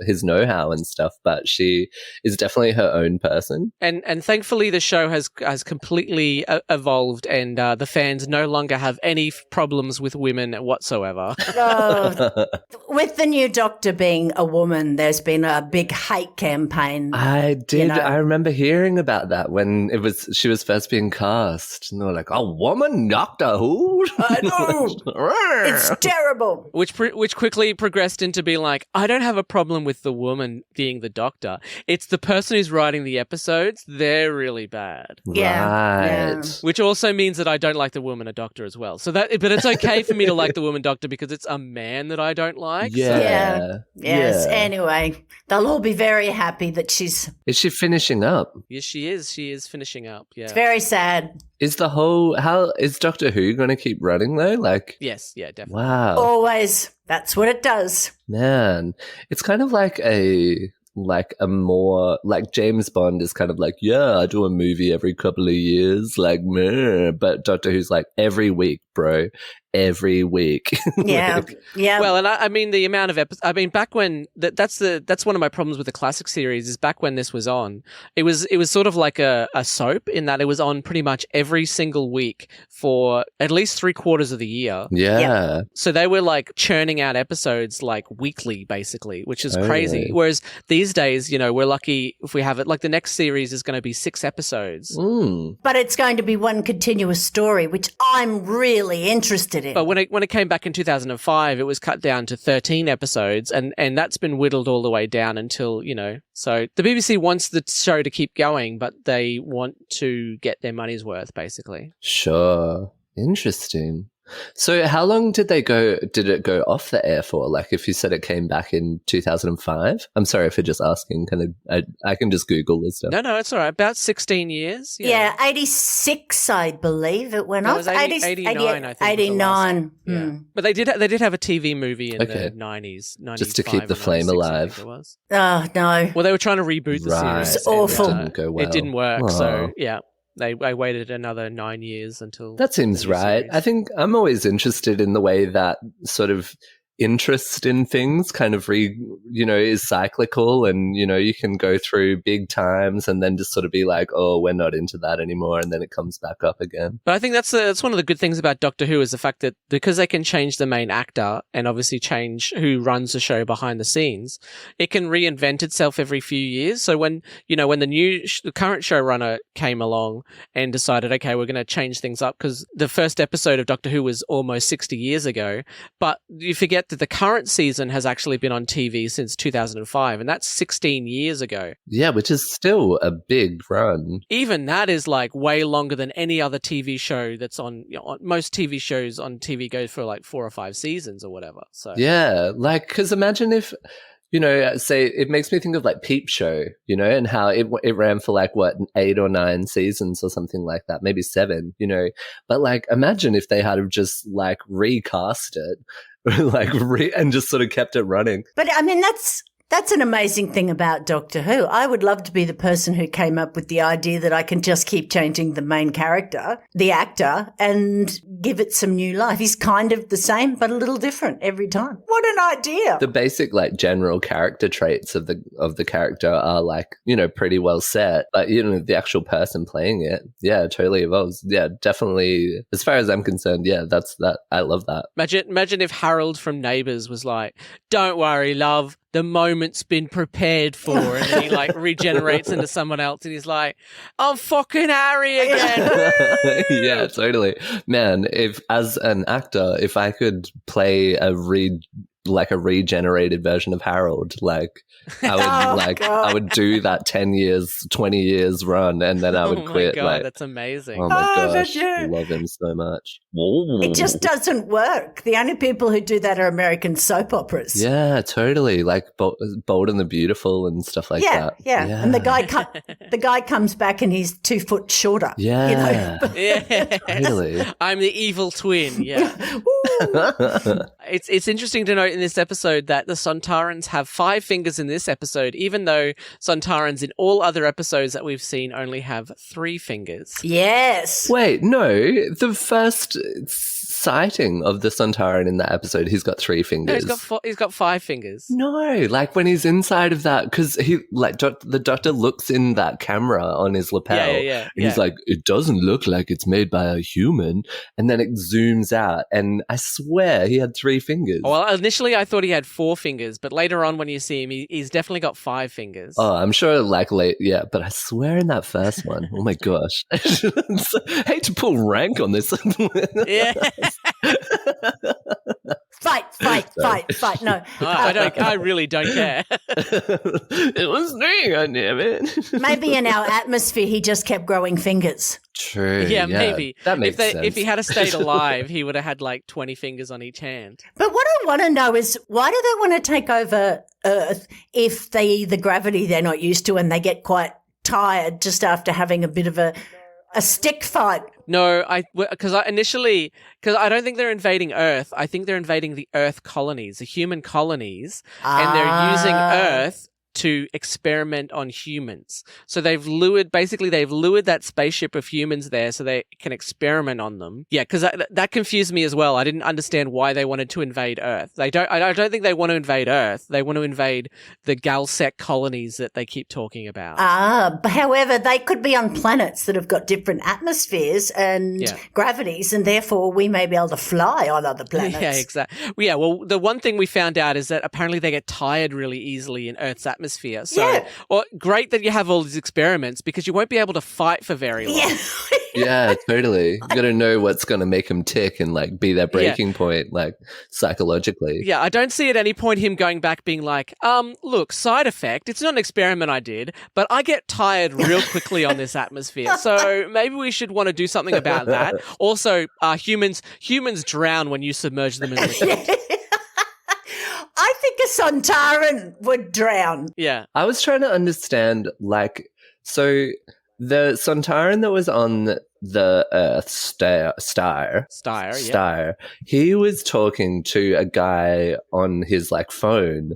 his know-how and stuff, but she is definitely her own person. And thankfully the show has completely evolved, and the fans no longer have any problems with women whatsoever. Oh, with the new Doctor being a woman, there's been a big hate campaign. I did. I remember hearing about that when she was first being cast, and they were like, "A woman Doctor Who?" I know. It's terrible. Which quickly progressed into being like, I don't have a problem with the woman being the Doctor. It's the person who's writing the episodes. They're really bad. Yeah. Right. Which also means that I don't like the woman a Doctor as well. But it's okay for me to like the woman Doctor because it's a man that I don't like. Yeah. Yes. Yeah. Anyway, they'll all be very happy that she's... Is she finishing up? Yes, she is. She is finishing up. Yeah. It's very sad. Is how is Doctor Who going to keep running though? Like, yes, yeah, definitely. Wow. Always. That's what it does. Man, it's kind of like a more like James Bond is kind of like, yeah, I do a movie every couple of years, like, meh. But Doctor Who's like every week, bro. Every week. Yeah. Yeah. Well, and I mean the amount of episodes. I mean, back when that's one of my problems with the classic series is back when this was on, it was sort of like a soap in that it was on pretty much every single week for at least 3/4 of the year. Yeah. So they were like churning out episodes like weekly, basically, which is crazy. Whereas these days, we're lucky if we have it. Like the next series is going to be 6 episodes. But it's going to be one continuous story, which I'm really interested in. But when it came back in 2005, it was cut down to 13 episodes, and that's been whittled all the way down until, So the BBC wants the show to keep going, but they want to get their money's worth, basically. Sure. Interesting. So how long did it go off the air for? Like if you said it came back in 2005? I'm sorry for just asking. I can just Google this stuff. No, it's all right. About 16 years. Yeah, 86, I believe it went off. It was 89, I think. 89. Yeah. But they did have a TV movie in the 90s. Just to keep the flame alive. Oh, no. Well, they were trying to reboot the series. It's awful. It didn't go well. It didn't work, so yeah. I waited another 9 years until... That seems right. Series. I think I'm always interested in the way that sort of interest in things kind of is cyclical, and you can go through big times and then just sort of be like, oh, we're not into that anymore, and then it comes back up again. But I think that's one of the good things about Doctor Who is the fact that because they can change the main actor and obviously change who runs the show behind the scenes, it can reinvent itself every few years. So when the current showrunner came along and decided, okay, we're going to change things up, because the first episode of Doctor Who was almost 60 years ago, but you forget that the current season has actually been on TV since 2005, and that's 16 years ago. Yeah, which is still a big run. Even that is like way longer than any other TV show that's on. Most TV shows on TV go for like 4 or 5 seasons or whatever. So yeah, like because imagine if. Say it makes me think of like Peep Show, and how it ran for like 8 or 9 seasons or something like that, maybe 7, But like, imagine if they had have just like recast it, and just sort of kept it running. But I mean, that's an amazing thing about Doctor Who. I would love to be the person who came up with the idea that I can just keep changing the main character, the actor, and give it some new life. He's kind of the same, but a little different every time. What an idea. The basic like general character traits of the character are like, pretty well set, but the actual person playing it, yeah, totally evolves. Yeah, definitely. As far as I'm concerned, yeah, that's that. I love that. Imagine if Harold from Neighbours was like, "Don't worry, love. the moment's been prepared for, and then he like regenerates into someone else, and he's like, I'm fucking Harry again. Yeah, totally. Man, if as an actor, if I could play a regenerated version of Harold, like I would I would do that 10 years, 20 years run, and then I would quit. Oh my God, like, that's amazing. oh my gosh, I love him so much. It just doesn't work. The only people who do that are American soap operas. Yeah, totally. Like Bold and the Beautiful and stuff like that. Yeah. And the guy comes back and he's 2 foot shorter. Yeah. You know? Yeah, Totally. I'm the evil twin. Yeah. It's interesting to note in this episode that the Sontarans have 5 fingers in this episode, even though Sontarans in all other episodes that we've seen only have 3 fingers. Yes. Wait, no. The first sighting of the Sontaran in that episode, he's got 3 fingers. No, he's got 5 fingers. No, like when he's inside of that, because he like the doctor looks in that camera on his lapel, and he's like, it doesn't look like it's made by a human, and then it zooms out, and I swear he had 3 fingers. Well, initially I thought he had 4 fingers, but later on when you see him, he's definitely got 5 fingers. Oh, I'm sure like but I swear in that first one, oh my gosh. Hate to pull rank on this. Yeah. Fight. No. I really don't care. It was me, goddammit it. Maybe in our atmosphere he just kept growing fingers. True. Yeah, maybe. That makes sense. If he had stayed alive, he would have had like 20 fingers on each hand. But what I want to know is, why do they want to take over Earth if the gravity they're not used to, and they get quite tired just after having a bit of a stick fight? No, because I don't think they're invading Earth. I think they're invading the Earth colonies, the human colonies, and they're using Earth to experiment on humans. So they've lured that spaceship of humans there so they can experiment on them. Yeah, because that confused me as well. I didn't understand why they wanted to invade Earth. I don't think they want to invade Earth. They want to invade the Galsec colonies that they keep talking about. But however, they could be on planets that have got different atmospheres and gravities, and therefore we may be able to fly on other planets. Yeah, exactly. Yeah, well, the one thing we found out is that apparently they get tired really easily in Earth's atmosphere. So, well, great that you have all these experiments, because you won't be able to fight for very long. Yeah. Yeah, totally. You got to know what's going to make him tick and like be their breaking point, like psychologically. Yeah, I don't see at any point him going back being like, look, side effect, it's not an experiment I did, but I get tired real quickly on this atmosphere. So maybe we should want to do something about that. Also, humans drown when you submerge them in liquid. I think a Sontaran would drown. Yeah. I was trying to understand, like, so the Sontaran that was on the Earth Star, he was talking to a guy on his like phone,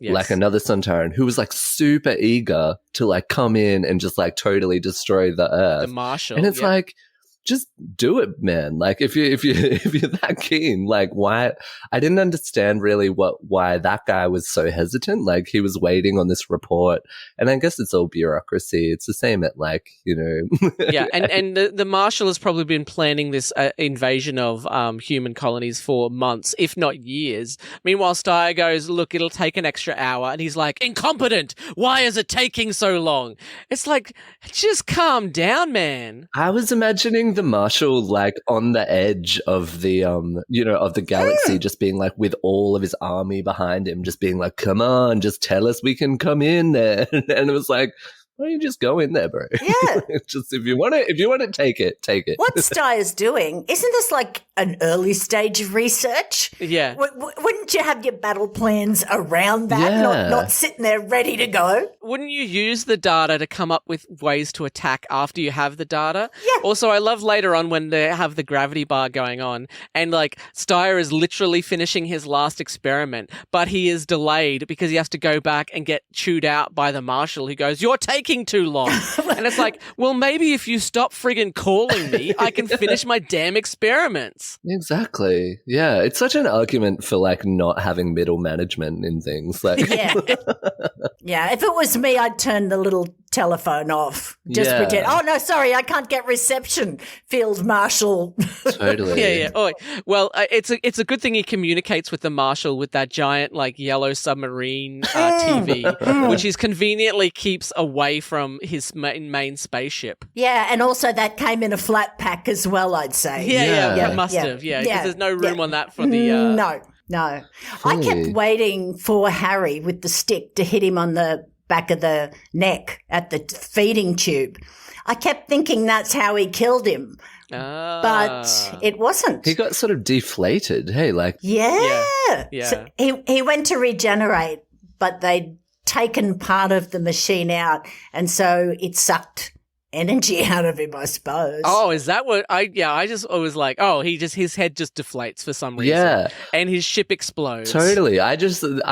like another Sontaran who was like super eager to like come in and just like totally destroy the Earth. The Marshal. And it's like, just do it, man. Like if you're that keen, like why? I didn't understand really why that guy was so hesitant. Like he was waiting on this report, and I guess it's all bureaucracy. It's the same at like, you know. Yeah, and the Marshal has probably been planning this invasion of human colonies for months, if not years. Meanwhile, Steyer goes, "Look, it'll take an extra hour," and he's like, "Incompetent! Why is it taking so long?" It's like, just calm down, man. I was imagining the Marshal like on the edge of the of the galaxy, just being like with all of his army behind him, just being like, come on, just tell us we can come in there. And it was like, why don't you just go in there, bro? Yeah. Just if you want to take it. What Steyer's doing, isn't this like an early stage of research? Yeah. Wouldn't you have your battle plans around that, not sitting there ready to go? Wouldn't you use the data to come up with ways to attack after you have the data? Yeah. Also, I love later on when they have the gravity bar going on, and like Steyer is literally finishing his last experiment, but he is delayed because he has to go back and get chewed out by the Marshal, who goes, "You're taking too long." And it's like, well, maybe if you stop friggin' calling me, I can finish my damn experiments. Exactly. Yeah, it's such an argument for like not having middle management in things. Like, yeah. If it was me, I'd turn the little telephone off. Just Yeah. pretend. Oh, no, sorry, I can't get reception. Field Marshal. Totally. Yeah. Oh, well, it's a good thing he communicates with the Marshal with that giant like yellow submarine TV, which is conveniently keeps away from his main spaceship. Yeah, and also that came in a flat pack as well, I'd say. Yeah. It must have. Yeah, because there's no room on that for the. No. I kept waiting for Harry with the stick to hit him on the back of the neck at the feeding tube. I kept thinking that's how he killed him. But it wasn't. He got sort of deflated. Hey, like. Yeah. Yeah. So he went to regenerate, but they'd taken part of the machine out, and so it sucked energy out of him, I suppose. Oh, is that what I was like, oh, his head just deflates for some reason. Yeah. And his ship explodes. Totally. I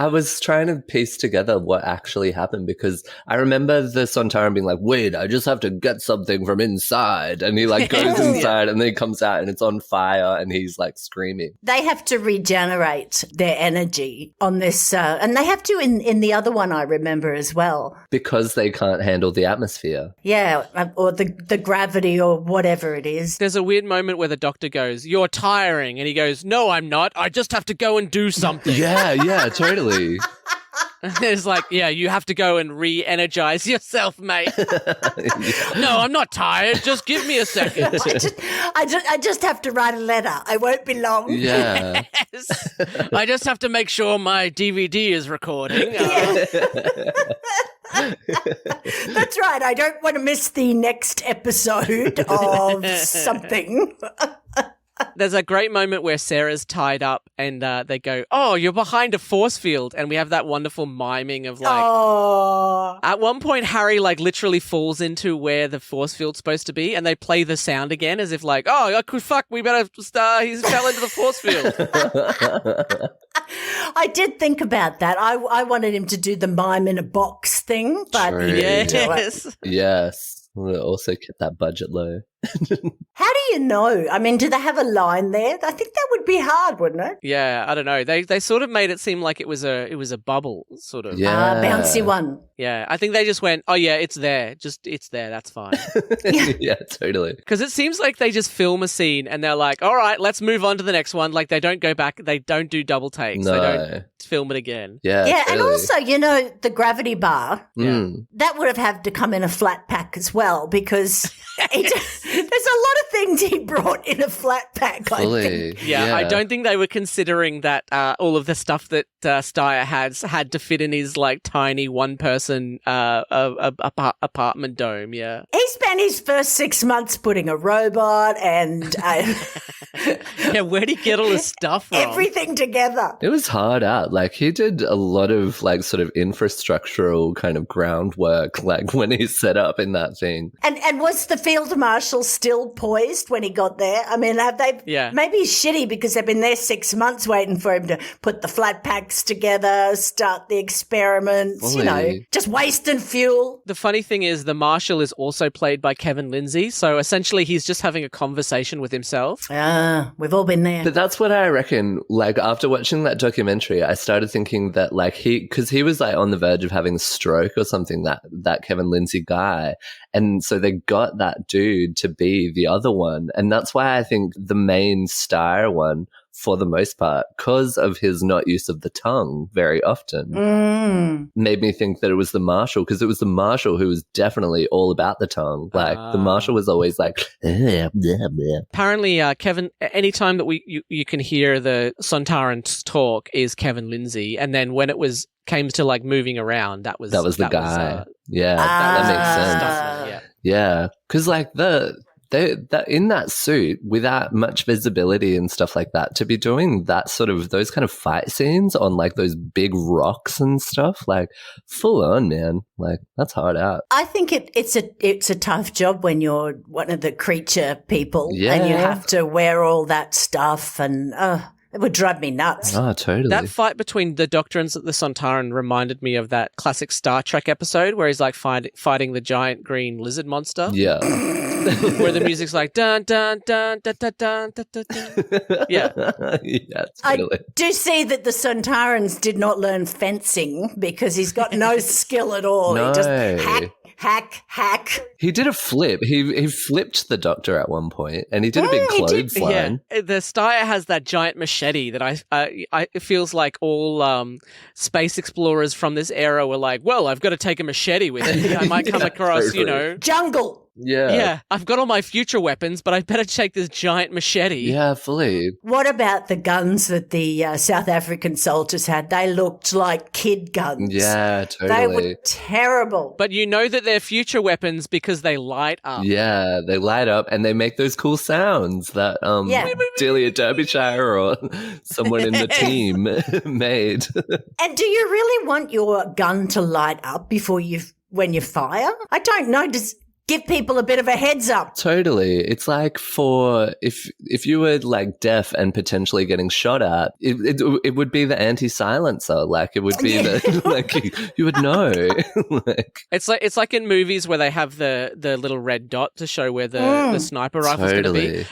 was trying to piece together what actually happened because I remember the Sontaran being like, wait, I just have to get something from inside. And he like goes inside and then he comes out and it's on fire and he's like screaming. They have to regenerate their energy on this, and they have to in the other one I remember as well. Because they can't handle the atmosphere. Yeah, or the gravity or whatever it is. There's a weird moment where the doctor goes, "You're tiring," and he goes, "No, I'm not. I just have to go and do something." Yeah, totally. It's like, yeah, you have to go and re-energize yourself, mate. No, I'm not tired. Just give me a second. I just have to write a letter. I won't be long. Yeah. Yes. I just have to make sure my DVD is recording. That's right. I don't want to miss the next episode of something. There's a great moment where Sarah's tied up and they go, "Oh, you're behind a force field." And we have that wonderful miming of like... Oh. At one point, Harry like literally falls into where the force field's supposed to be and they play the sound again as if like, "Oh, fuck, we better start. He fell into the force field." I did think about that. I wanted him to do the mime in a box thing, but True. he didn't do it. Yes. Yes. We'll also keep that budget low. How do you know? I mean, do they have a line there? I think that would be hard, wouldn't it? Yeah, I don't know. They sort of made it seem like it was a bubble, sort of. Yeah. Bouncy one. Yeah, I think they just went, "Oh yeah, it's there. Just it's there. That's fine." Yeah, totally. Because it seems like they just film a scene and they're like, "All right, let's move on to the next one." Like they don't go back. They don't do double takes. No. They don't film it again. Yeah, Yeah, totally. and also, the gravity bar, Mm. that would have had to come in a flat pack as well because there's a lot of things he brought in a flat pack, I Fully. think. Yeah, I don't think they were considering that all of the stuff that Steyer had to fit in his like tiny one-person apartment dome. Yeah. He spent his first 6 months putting a robot and Yeah, where'd he get all his stuff from? everything together. It was hard out. Like he did a lot of like sort of infrastructural kind of groundwork, like when he set up in that thing. And was the field marshal still poised when he got there? I mean, have they? Yeah. Maybe he's shitty because they've been there 6 months waiting for him to put the flat packs together, start the experiments. Fully. Just wasting fuel. The funny thing is, the Marshal is also played by Kevin Lindsay, so essentially he's just having a conversation with himself. We've all been there. But that's what I reckon. Like after watching that documentary, I started thinking that like because he was like on the verge of having a stroke or something, that Kevin Lindsay guy. And so they got that dude to be the other one. And that's why I think the main star one, for the most part, because of his not use of the tongue very often, made me think that it was the Marshal, because it was the Marshal who was definitely all about the tongue. Like the Marshal was always like, blah, blah, blah. Apparently, Kevin, anytime that you can hear the Sontarans talk is Kevin Lindsay. And then when it came to like moving around, that was the guy. That makes sense. Yeah, because like they in that suit without much visibility and stuff like that, to be doing that sort of those kind of fight scenes on like those big rocks and stuff, like full on, man. Like that's hard out. I think it's a tough job when you're one of the creature people Yeah. and you have to wear all that stuff and it would drive me nuts. Oh, totally. That fight between the Doctor and the Sontaran reminded me of that classic Star Trek episode where he's like fighting the giant green lizard monster. Yeah. Where the music's like dun dun dun dun dun dun dun dun. Dun. Yeah. Yeah, I totally. do see that the Sontarans did not learn fencing because he's got no skill at all. No. He just hack. He did a flip. He flipped the Doctor at one point, and he did a big clothesline. Yeah, the Steyr has that giant machete that it feels like all space explorers from this era were like, well, I've got to take a machete with me. I might come across, jungle. Yeah. I've got all my future weapons, but I better take this giant machete. Yeah, fully. What about the guns that the South African soldiers had? They looked like kid guns. Yeah, totally. They were terrible. But you know that they're future weapons because they light up. Yeah, they light up and they make those cool sounds that Delia Derbyshire or someone in the team made. And do you really want your gun to light up when you fire? I don't know. Give people a bit of a heads up. Totally. It's like for if you were like deaf and potentially getting shot at, it would be the anti-silencer. Like it would be you would know. It's like in movies where they have the little red dot to show where the sniper rifle's going to be.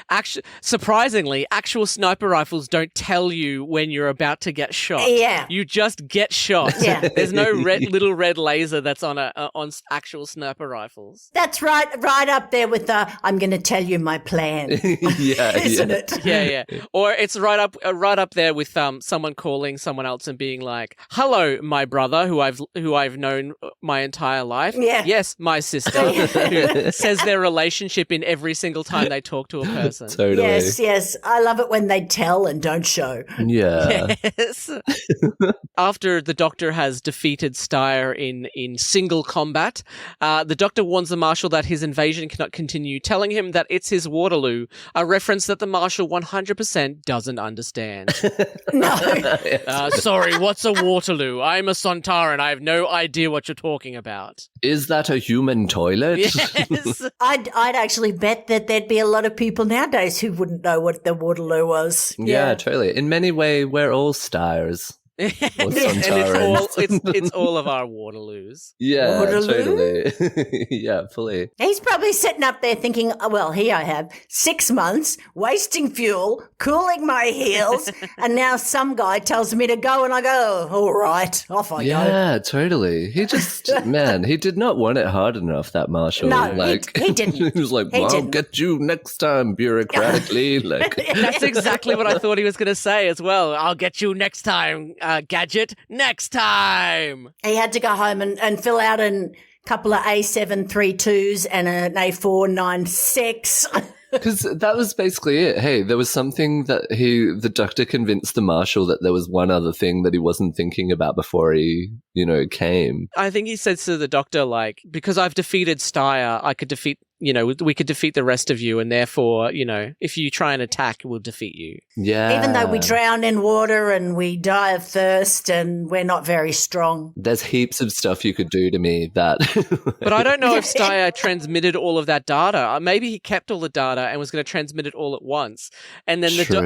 Surprisingly, actual sniper rifles don't tell you when you're about to get shot. Yeah. You just get shot. Yeah. There's no little red laser that's on on actual sniper rifles. That's right up there with the I'm going to tell you my plan. Isn't it? Yeah. Or it's right up there with someone calling someone else and being like, "Hello, my brother, who I've known my entire life." Yeah. Yes, my sister, who says their relationship in every single time they talk to a person. Totally. Yes. I love it when they tell and don't show. Yeah. Yes. After the Doctor has defeated Steyr in single combat, the Doctor warns the Marshal that his invasion cannot continue, telling him that it's his Waterloo, a reference that the Marshal 100% doesn't understand. No. Sorry, what's a Waterloo? I'm a Sontaran. I have no idea what you're talking about. Is that a human toilet? Yes. I'd actually bet that there'd be a lot of people nowadays who wouldn't know what the Waterloo was. Yeah, totally. In many ways, we're all Steyrs. And it's all of our Waterloos. Yeah, Waterloo? totally. Yeah, fully. He's probably sitting up there thinking, oh, well, here I have 6 months, wasting fuel, cooling my heels, and now some guy tells me to go and I go, all right, off I go. Yeah, totally. He just, man, he did not want it hard enough, that Marshal. No, he didn't. He was like, I'll get you next time, bureaucratically. That's exactly what I thought he was going to say as well. I'll get you next time. Gadget next time. He had to go home and fill out a couple of A732s and an A496. Because that was basically it. Hey, there was something that the Doctor convinced the Marshal that there was one other thing that he wasn't thinking about before he, came. I think he said to the Doctor, like, because I've defeated Steyr, I could defeat, we could defeat the rest of you, and therefore, if you try and attack, we'll defeat you. Yeah. Even though we drown in water and we die of thirst and we're not very strong. There's heaps of stuff you could do to me that... But I don't know if Steyr transmitted all of that data. Maybe he kept all the data and was going to transmit it all at once. And then so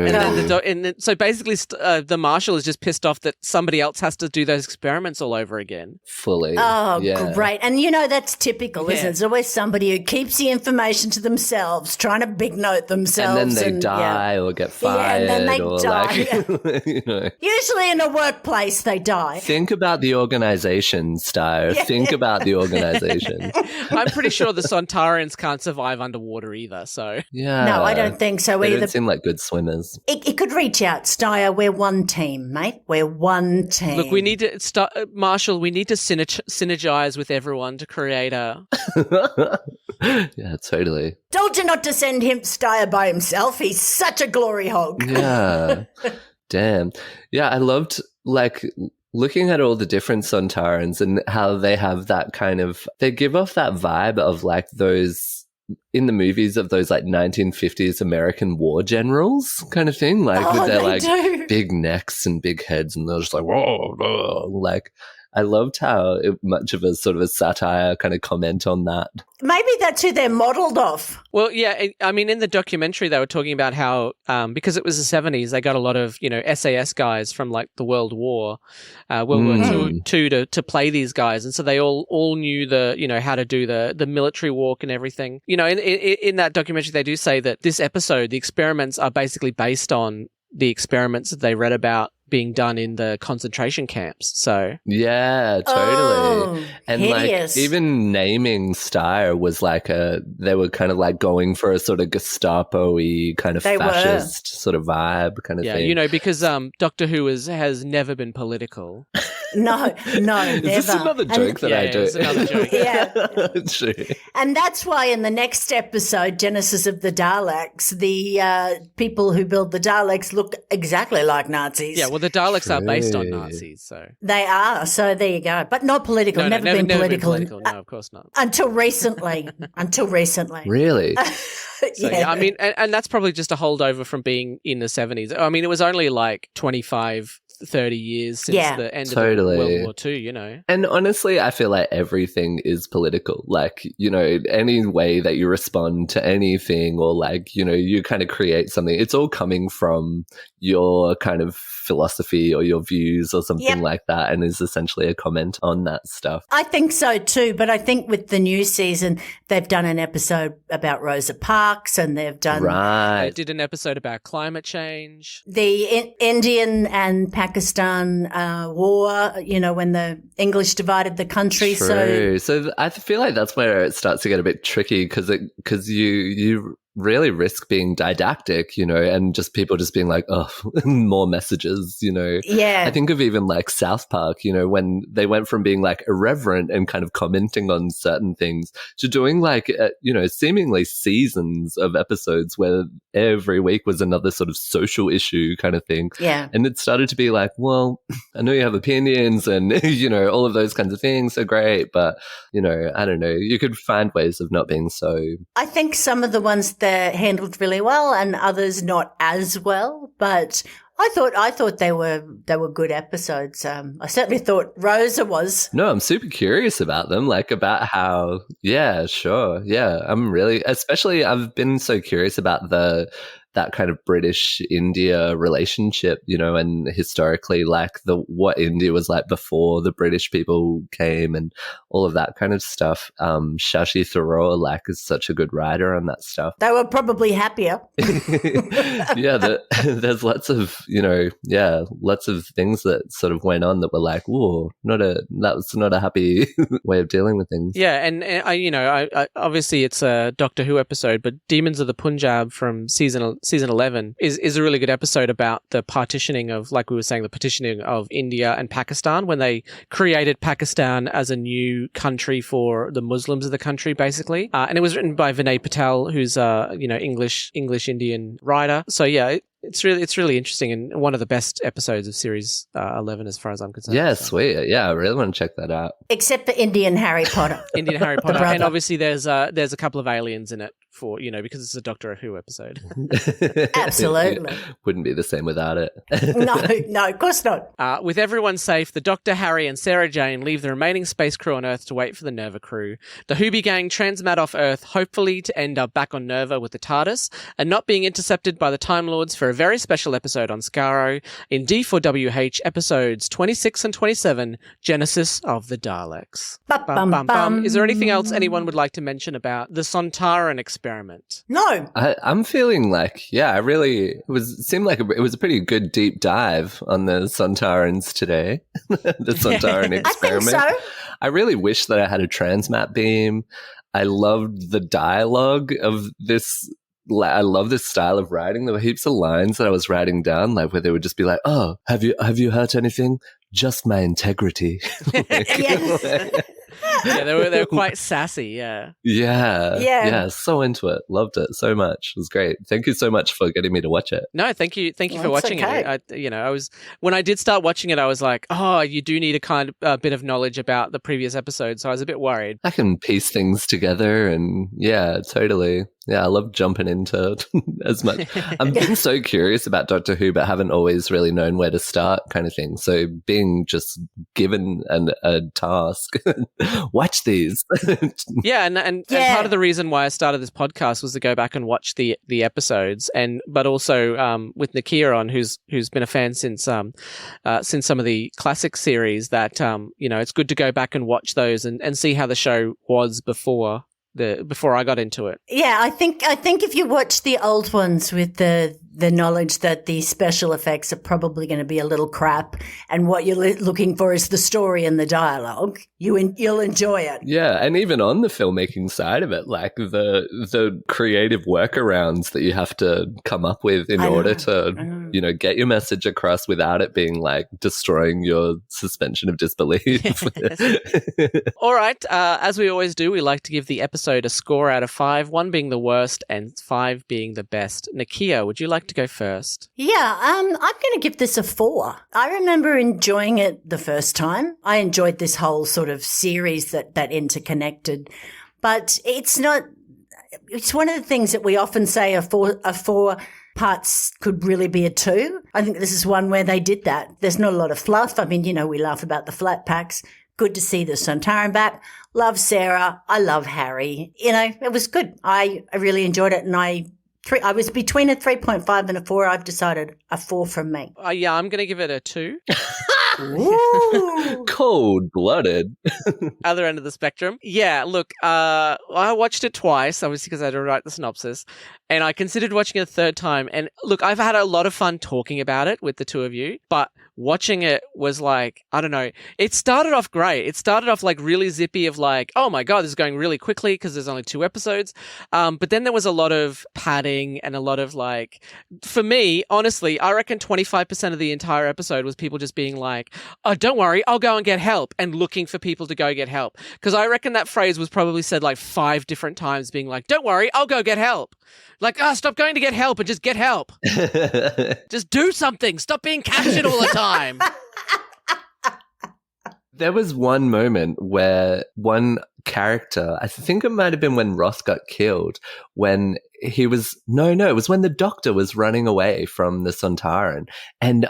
basically the Marshal is just pissed off that somebody else has to do those experiments all over again. Fully. Oh, yeah. Great. And that's typical, isn't it? There's always somebody who keeps the information to themselves, trying to big note themselves. And then they die or get fired. Yeah, and then they or die. Usually in a workplace, they die. Think about the organization, Steyr. Yeah. Think about the organization. I'm pretty sure the Sontarans can't survive underwater either, so... Yeah. No, I don't think so they either. don't seem like good swimmers. It could reach out, Steyr. We're one team, mate. We're one team. Look, we need to Marshall. We need to synergize with everyone to create a. Yeah, totally. Told you not to send him Steyr by himself. He's such a glory hog. Yeah. Damn. Yeah, I loved looking at all the different Sontarans and how they have that kind of, they give off that vibe of like those in the movies of those like 1950s American war generals kind of thing, like with their like big necks and big heads, and they're just like, whoa, whoa. Like, I loved how much of a sort of a satire kind of comment on that. Maybe that's who they're modelled off. Well, yeah, I mean, in the documentary, they were talking about how, because it was the 70s, they got a lot of, SAS guys from like the World War, World War II to play these guys. And so they all knew how to do the military walk and everything. In that documentary, they do say that this episode, the experiments are basically based on the experiments that they read about being done in the concentration camps. So yeah, totally. Oh, And hideous. like even naming Styre was like they were kind of like going for a sort of Gestapo-y kind of They were. fascist sort of vibe kind of yeah, thing. you know, because Doctor Who has never been political. No, never. Is this another joke that I do? It's another joke. Yeah. True. And that's why in the next episode, Genesis of the Daleks, the people who build the Daleks look exactly like Nazis. Yeah, well, the Daleks are based on True. Nazis, so They are. So there you go. But not political. Never been political. No, of course not. Until recently. Really? So, yeah, I mean, and that's probably just a holdover from being in the 70s. I mean, it was only like 25, 30 years since the end of Totally. World War II, you know. And honestly, I feel like everything is political. Like, you know, any way that you respond to anything or like, you know, you kind of create something, it's all coming from your kind of philosophy or your views or something like that, and is essentially a comment on that stuff. I think so too, but I think with the new season, they've done an episode about Rosa Parks and they've done Right. They did an episode about climate change. the Indian and Pakistan war, you know, when the English divided the country. True. So I feel like that's where it starts to get a bit tricky because you really risk being didactic, you know, and just people just being like, oh, more messages, you know. Yeah. I think of even like South Park, you know, when they went from being like irreverent and kind of commenting on certain things to doing like, you know, seemingly seasons of episodes where every week was another sort of social issue kind of thing. Yeah. And it started to be like, well, I know you have opinions and, you know, all of those kinds of things are great, but, you know, I don't know, you could find ways of not being so. I think some of the ones they're handled really well and others not as well, but I thought they were good episodes. I certainly thought Rosa was. No, I'm super curious about them, like about how, yeah, sure. Yeah, I'm really, especially I've been so curious about that kind of British India relationship, you know, and historically like what India was like before the British people came and all of that kind of stuff. Shashi Tharoor like is such a good writer on that stuff. They were probably happier. Yeah, there's lots of, you know, lots of things that sort of went on that were like, whoa, that was not a happy way of dealing with things. Yeah, and I, you know, I obviously it's a Doctor Who episode, but Demons of the Punjab from season 11 is a really good episode about the partitioning of, like we were saying, the partitioning of India and Pakistan when they created Pakistan as a new country for the Muslims of the country, basically. And it was written by Vinay Patel, who's you know, English Indian writer. So yeah, it's really interesting and one of the best episodes of series 11 as far as I'm concerned. Yeah, so. sweet. Yeah, I really want to check that out. Except for Indian Harry Potter. Indian Harry Potter, brother. and obviously there's a couple of aliens in it for, you know, because it's a Doctor Who episode. Absolutely. Wouldn't be the same without it. No, of course not. With everyone safe, the Doctor, Harry, and Sarah Jane leave the remaining space crew on Earth to wait for the Nerva crew. The Whoobie gang transmat off Earth, hopefully to end up back on Nerva with the TARDIS, and not being intercepted by the Time Lords for a very special episode on Skaro in D4WH episodes 26 and 27, Genesis of the Daleks. Bum. Is there anything else anyone would like to mention about the Sontaran Experiment? No. I'm feeling like, it seemed like it was a pretty good deep dive on the Sontarans today, the Sontaran Experiment. I think so. I really wish that I had a transmat beam. I loved the dialogue of this. I love this style of writing. There were heaps of lines that I was writing down, like where they would just be like, "Oh, have you hurt anything? Just my integrity." Yeah, they were quite sassy. Yeah. Yeah. So into it. Loved it so much. It was great. Thank you so much for getting me to watch it. No, thank you for watching okay. it. When I did start watching it, I was like, oh, you do need a bit of knowledge about the previous episode, so I was a bit worried. I can piece things together, and yeah, totally. Yeah, I love jumping into as much. I'm being so curious about Doctor Who, but haven't always really known where to start, kind of thing. So being just given a task, watch these. Yeah, and part of the reason why I started this podcast was to go back and watch the episodes, but also with Nicchia on, who's been a fan since some of the classic series. That you know, it's good to go back and watch those and see how the show was before I got into it. Yeah, I think if you watch the old ones with the the knowledge that the special effects are probably going to be a little crap, and what you're looking for is the story and the dialogue, you'll enjoy it. Yeah, and even on the filmmaking side of it, like the creative workarounds that you have to come up with in order to, you know, get your message across without it being like destroying your suspension of disbelief. All right, as we always do, we like to give the episode a score out of 5, 1 being the worst and 5 being the best. Nicchia, would you like to go first? Yeah, I'm going to give this a 4. I remember enjoying it the first time. I enjoyed this whole sort of series that interconnected, but it's not. It's one of the things that we often say a four parts could really be a 2. I think this is one where they did that. There's not a lot of fluff. I mean, you know, we laugh about the flat packs. Good to see the Sontaran back. Love Sarah. I love Harry. You know, it was good. I really enjoyed it, and I was between a 3.5 and a 4. I've decided a 4 from me. Yeah, I'm going to give it a 2. Cold-blooded. Other end of the spectrum. Yeah, look, I watched it twice, obviously because I had to write the synopsis, and I considered watching it a third time. And look, I've had a lot of fun talking about it with the two of you, but watching it was like, I don't know, it started off great. It started off like really zippy of like, oh my God, this is going really quickly because there's only 2 episodes. But then there was a lot of padding and a lot of like, for me, honestly, I reckon 25% of the entire episode was people just being like, oh, don't worry, I'll go and get help, and looking for people to go get help. Because I reckon that phrase was probably said like 5 different times, being like, don't worry, I'll go get help. Like, stop going to get help and just get help. Just do something. Stop being captured all the time. There was one moment where one character, I think it might have been when Ross got killed, when he was, no, it was when the doctor was running away from the Sontaran. And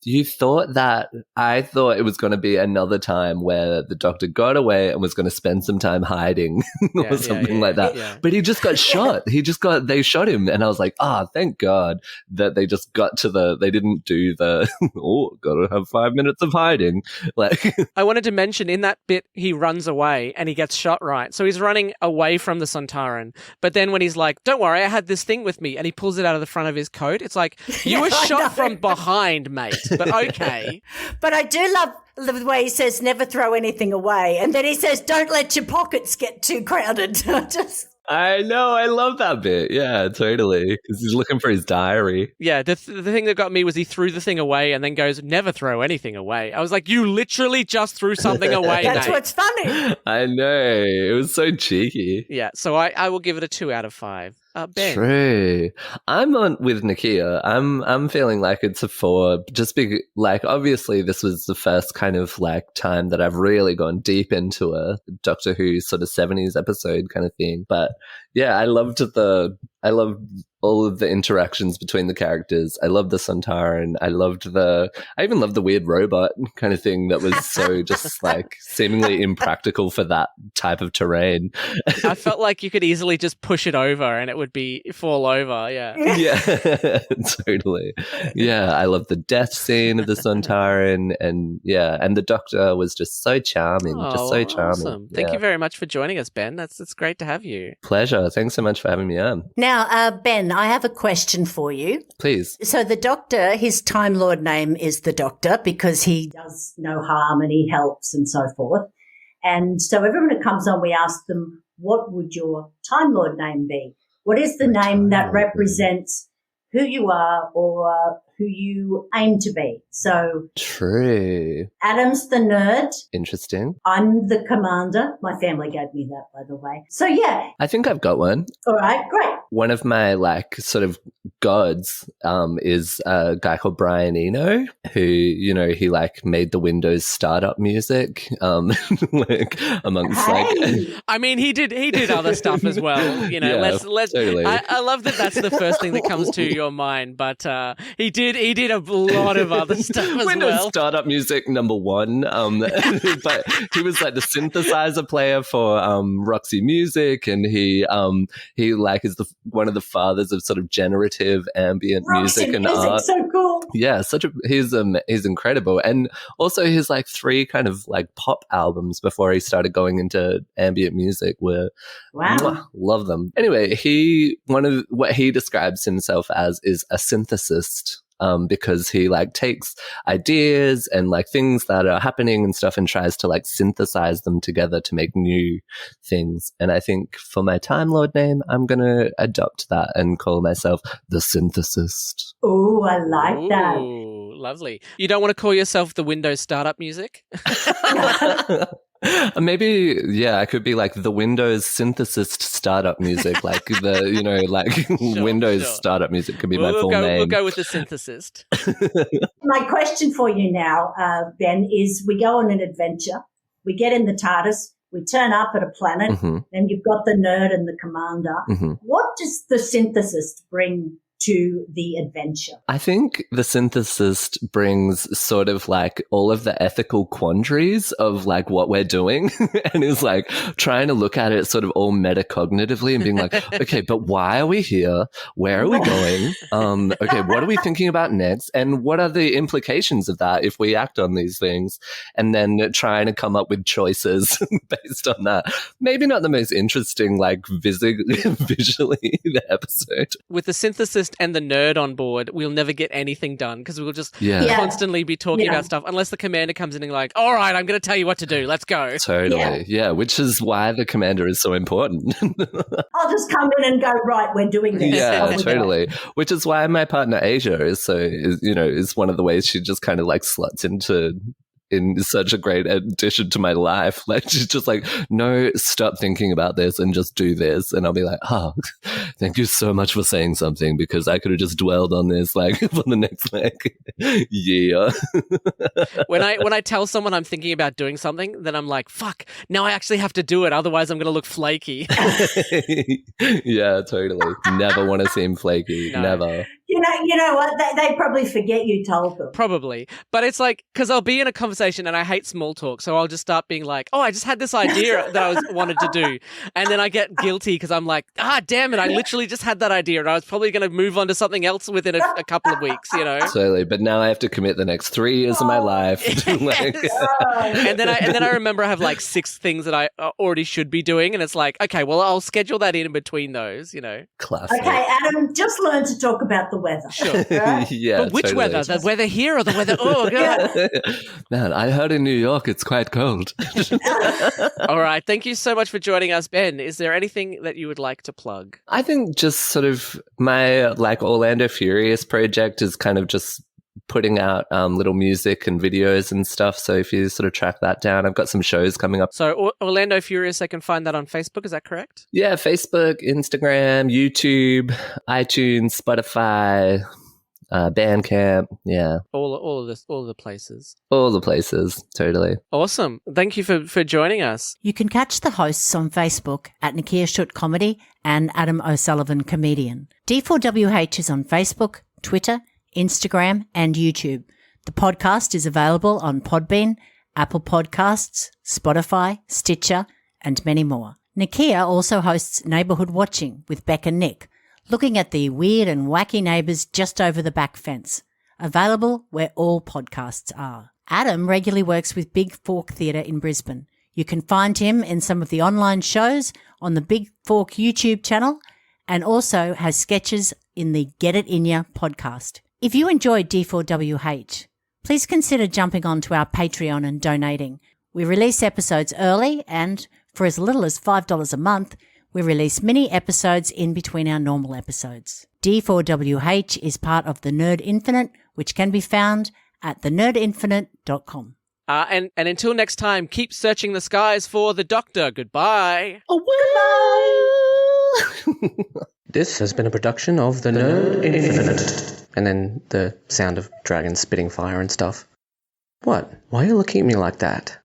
you thought that, I thought it was going to be another time where the doctor got away and was going to spend some time hiding or something like that. Yeah. But he just got shot. They shot him. And I was like, thank God that they just got to they didn't do gotta have 5 minutes of hiding. Like, I wanted to mention in that bit, he runs away and he gets shot right. So he's running away from the Sontaran. But then when he's like, don't worry, I had this thing with me, and he pulls it out of the front of his coat, it's like, you were shot from behind, mate. But okay. But I do love the way he says, never throw anything away. And then he says, don't let your pockets get too crowded. I know. I love that bit. Yeah, totally. Because he's looking for his diary. Yeah, the thing that got me was he threw the thing away and then goes, never throw anything away. I was like, you literally just threw something away, That's mate. what's funny. I know. It was so cheeky. Yeah, so I will give it a 2 out of 5. Ben. True. I'm on with Nicchia. I'm feeling like it's a 4. Just like, obviously this was the first kind of like time that I've really gone deep into a Doctor Who sort of 70s episode kind of thing. But yeah, I loved all of the interactions between the characters. I loved the Sontaran. I even loved the weird robot kind of thing that was so just like seemingly impractical for that type of terrain. I felt like you could easily just push it over and it would fall over. Yeah. Yeah, totally. Yeah. I loved the death scene of the Sontaran, and the Doctor was just so charming. Awesome. Thank you very much for joining us, Ben. It's great to have you. Pleasure. Thanks so much for having me on. Now, Ben, I have a question for you. Please. So the Doctor, his Time Lord name is the Doctor because he does no harm and he helps and so forth. And so everyone who comes on, we ask them, what would your Time Lord name be? What is the name that represents who you are or who you aim to be? So true. Adam's the nerd. Interesting. I'm the commander. My family gave me that, by the way. So yeah. I think I've got one. All right, great. One of my like sort of gods is a guy called Brian Eno, who, you know, he like made the Windows startup music like amongst like I mean he did other stuff as well, you know. Yeah, let's totally. I love that's the first thing that comes to your mind, but he did a lot of other stuff as Windows startup music #1, but he was like the synthesizer player for Roxy Music, and he like is one of the fathers of sort of generative alternative ambient music and music, art. so cool. Yeah, he's incredible. And also his like 3 kind of like pop albums before he started going into ambient music were love them. Anyway, what he describes himself as is a synthesist. Because he like takes ideas and like things that are happening and stuff and tries to like synthesize them together to make new things. And I think for my Time Lord name, I'm going to adopt that and call myself the Synthesist. Oh, I like that. Ooh, lovely. You don't want to call yourself the Windows startup music? Maybe, yeah, I could be like the Windows synthesist startup music, like Windows startup music could be my full name. We'll go with the synthesist. My question for you now, Ben, is we go on an adventure, we get in the TARDIS, we turn up at a planet, and you've got the nerd and the commander. What does the synthesist bring to the adventure? I think the synthesist brings sort of like all of the ethical quandaries of like what we're doing and is like trying to look at it sort of all metacognitively and being like, okay, but why are we here? Where are we going? Okay, what are we thinking about next? And what are the implications of that if we act on these things? And then trying to come up with choices based on that. Maybe not the most interesting, like visually the episode. With the synthesist and the nerd on board, we'll never get anything done because we'll just constantly be talking about stuff unless the commander comes in and like, all right, I'm going to tell you what to do. Let's go. Totally. Yeah, which is why the commander is so important. I'll just come in and go, right, we're doing this. Yeah, totally. Which is why my partner Asia is one of the ways she just kind of like sluts in such a great addition to my life. Like she's just like, no, stop thinking about this and just do this. And I'll be like, oh, thank you so much for saying something because I could have just dwelled on this like for the next like year. When I tell someone I'm thinking about doing something, then I'm like, fuck, now I actually have to do it. Otherwise I'm going to look flaky. Yeah, totally. Never want to seem flaky. No. Never. You know what? They probably forget you told them. Probably. But it's like, because I'll be in a conversation and I hate small talk. So I'll just start being like, oh, I just had this idea that I wanted to do. And then I get guilty because I'm like, damn it. I literally just had that idea and I was probably going to move on to something else within a couple of weeks, you know? Totally. But now I have to commit the next 3 years of my life. And then I remember I have like 6 things that I already should be doing. And it's like, okay, well, I'll schedule that in between those, you know? Classic. Okay, Adam, just learn to talk about the weather. Sure. Right? Yeah. But which totally. weather? The weather here or the weather? Oh, God. Man, I heard in New York it's quite cold. All right. Thank you so much for joining us, Ben. Is there anything that you would like to plug? I think just sort of my like Orlando Furious project is kind of just putting out little music and videos and stuff. So if you sort of track that down, I've got some shows coming up. So Orlando Furious, I can find that on Facebook. Is that correct? Yeah, Facebook, Instagram, YouTube, iTunes, Spotify, Bandcamp. Yeah, all the places. All the places. Totally. Awesome. Thank you for joining us. You can catch the hosts on Facebook at Nicchia Shoot Comedy and Adam O'Sullivan Comedian. D4WH is on Facebook, Twitter, Instagram and YouTube. The podcast is available on Podbean, Apple Podcasts, Spotify, Stitcher and many more. Nicchia also hosts Neighbourhood Watching with Beck and Nick, looking at the weird and wacky neighbours just over the back fence. Available where all podcasts are. Adam regularly works with Big Fork Theatre in Brisbane. You can find him in some of the online shows on the Big Fork YouTube channel and also has sketches in the Get It In Ya podcast. If you enjoyed D4WH, please consider jumping onto our Patreon and donating. We release episodes early and, for as little as $5 a month, we release mini episodes in between our normal episodes. D4WH is part of the Nerd Infinite, which can be found at thenerdinfinite.com. And until next time, keep searching the skies for the Doctor. Goodbye. Goodbye. This has been a production of the Nerd Infinite. And then the sound of dragons spitting fire and stuff. What? Why are you looking at me like that?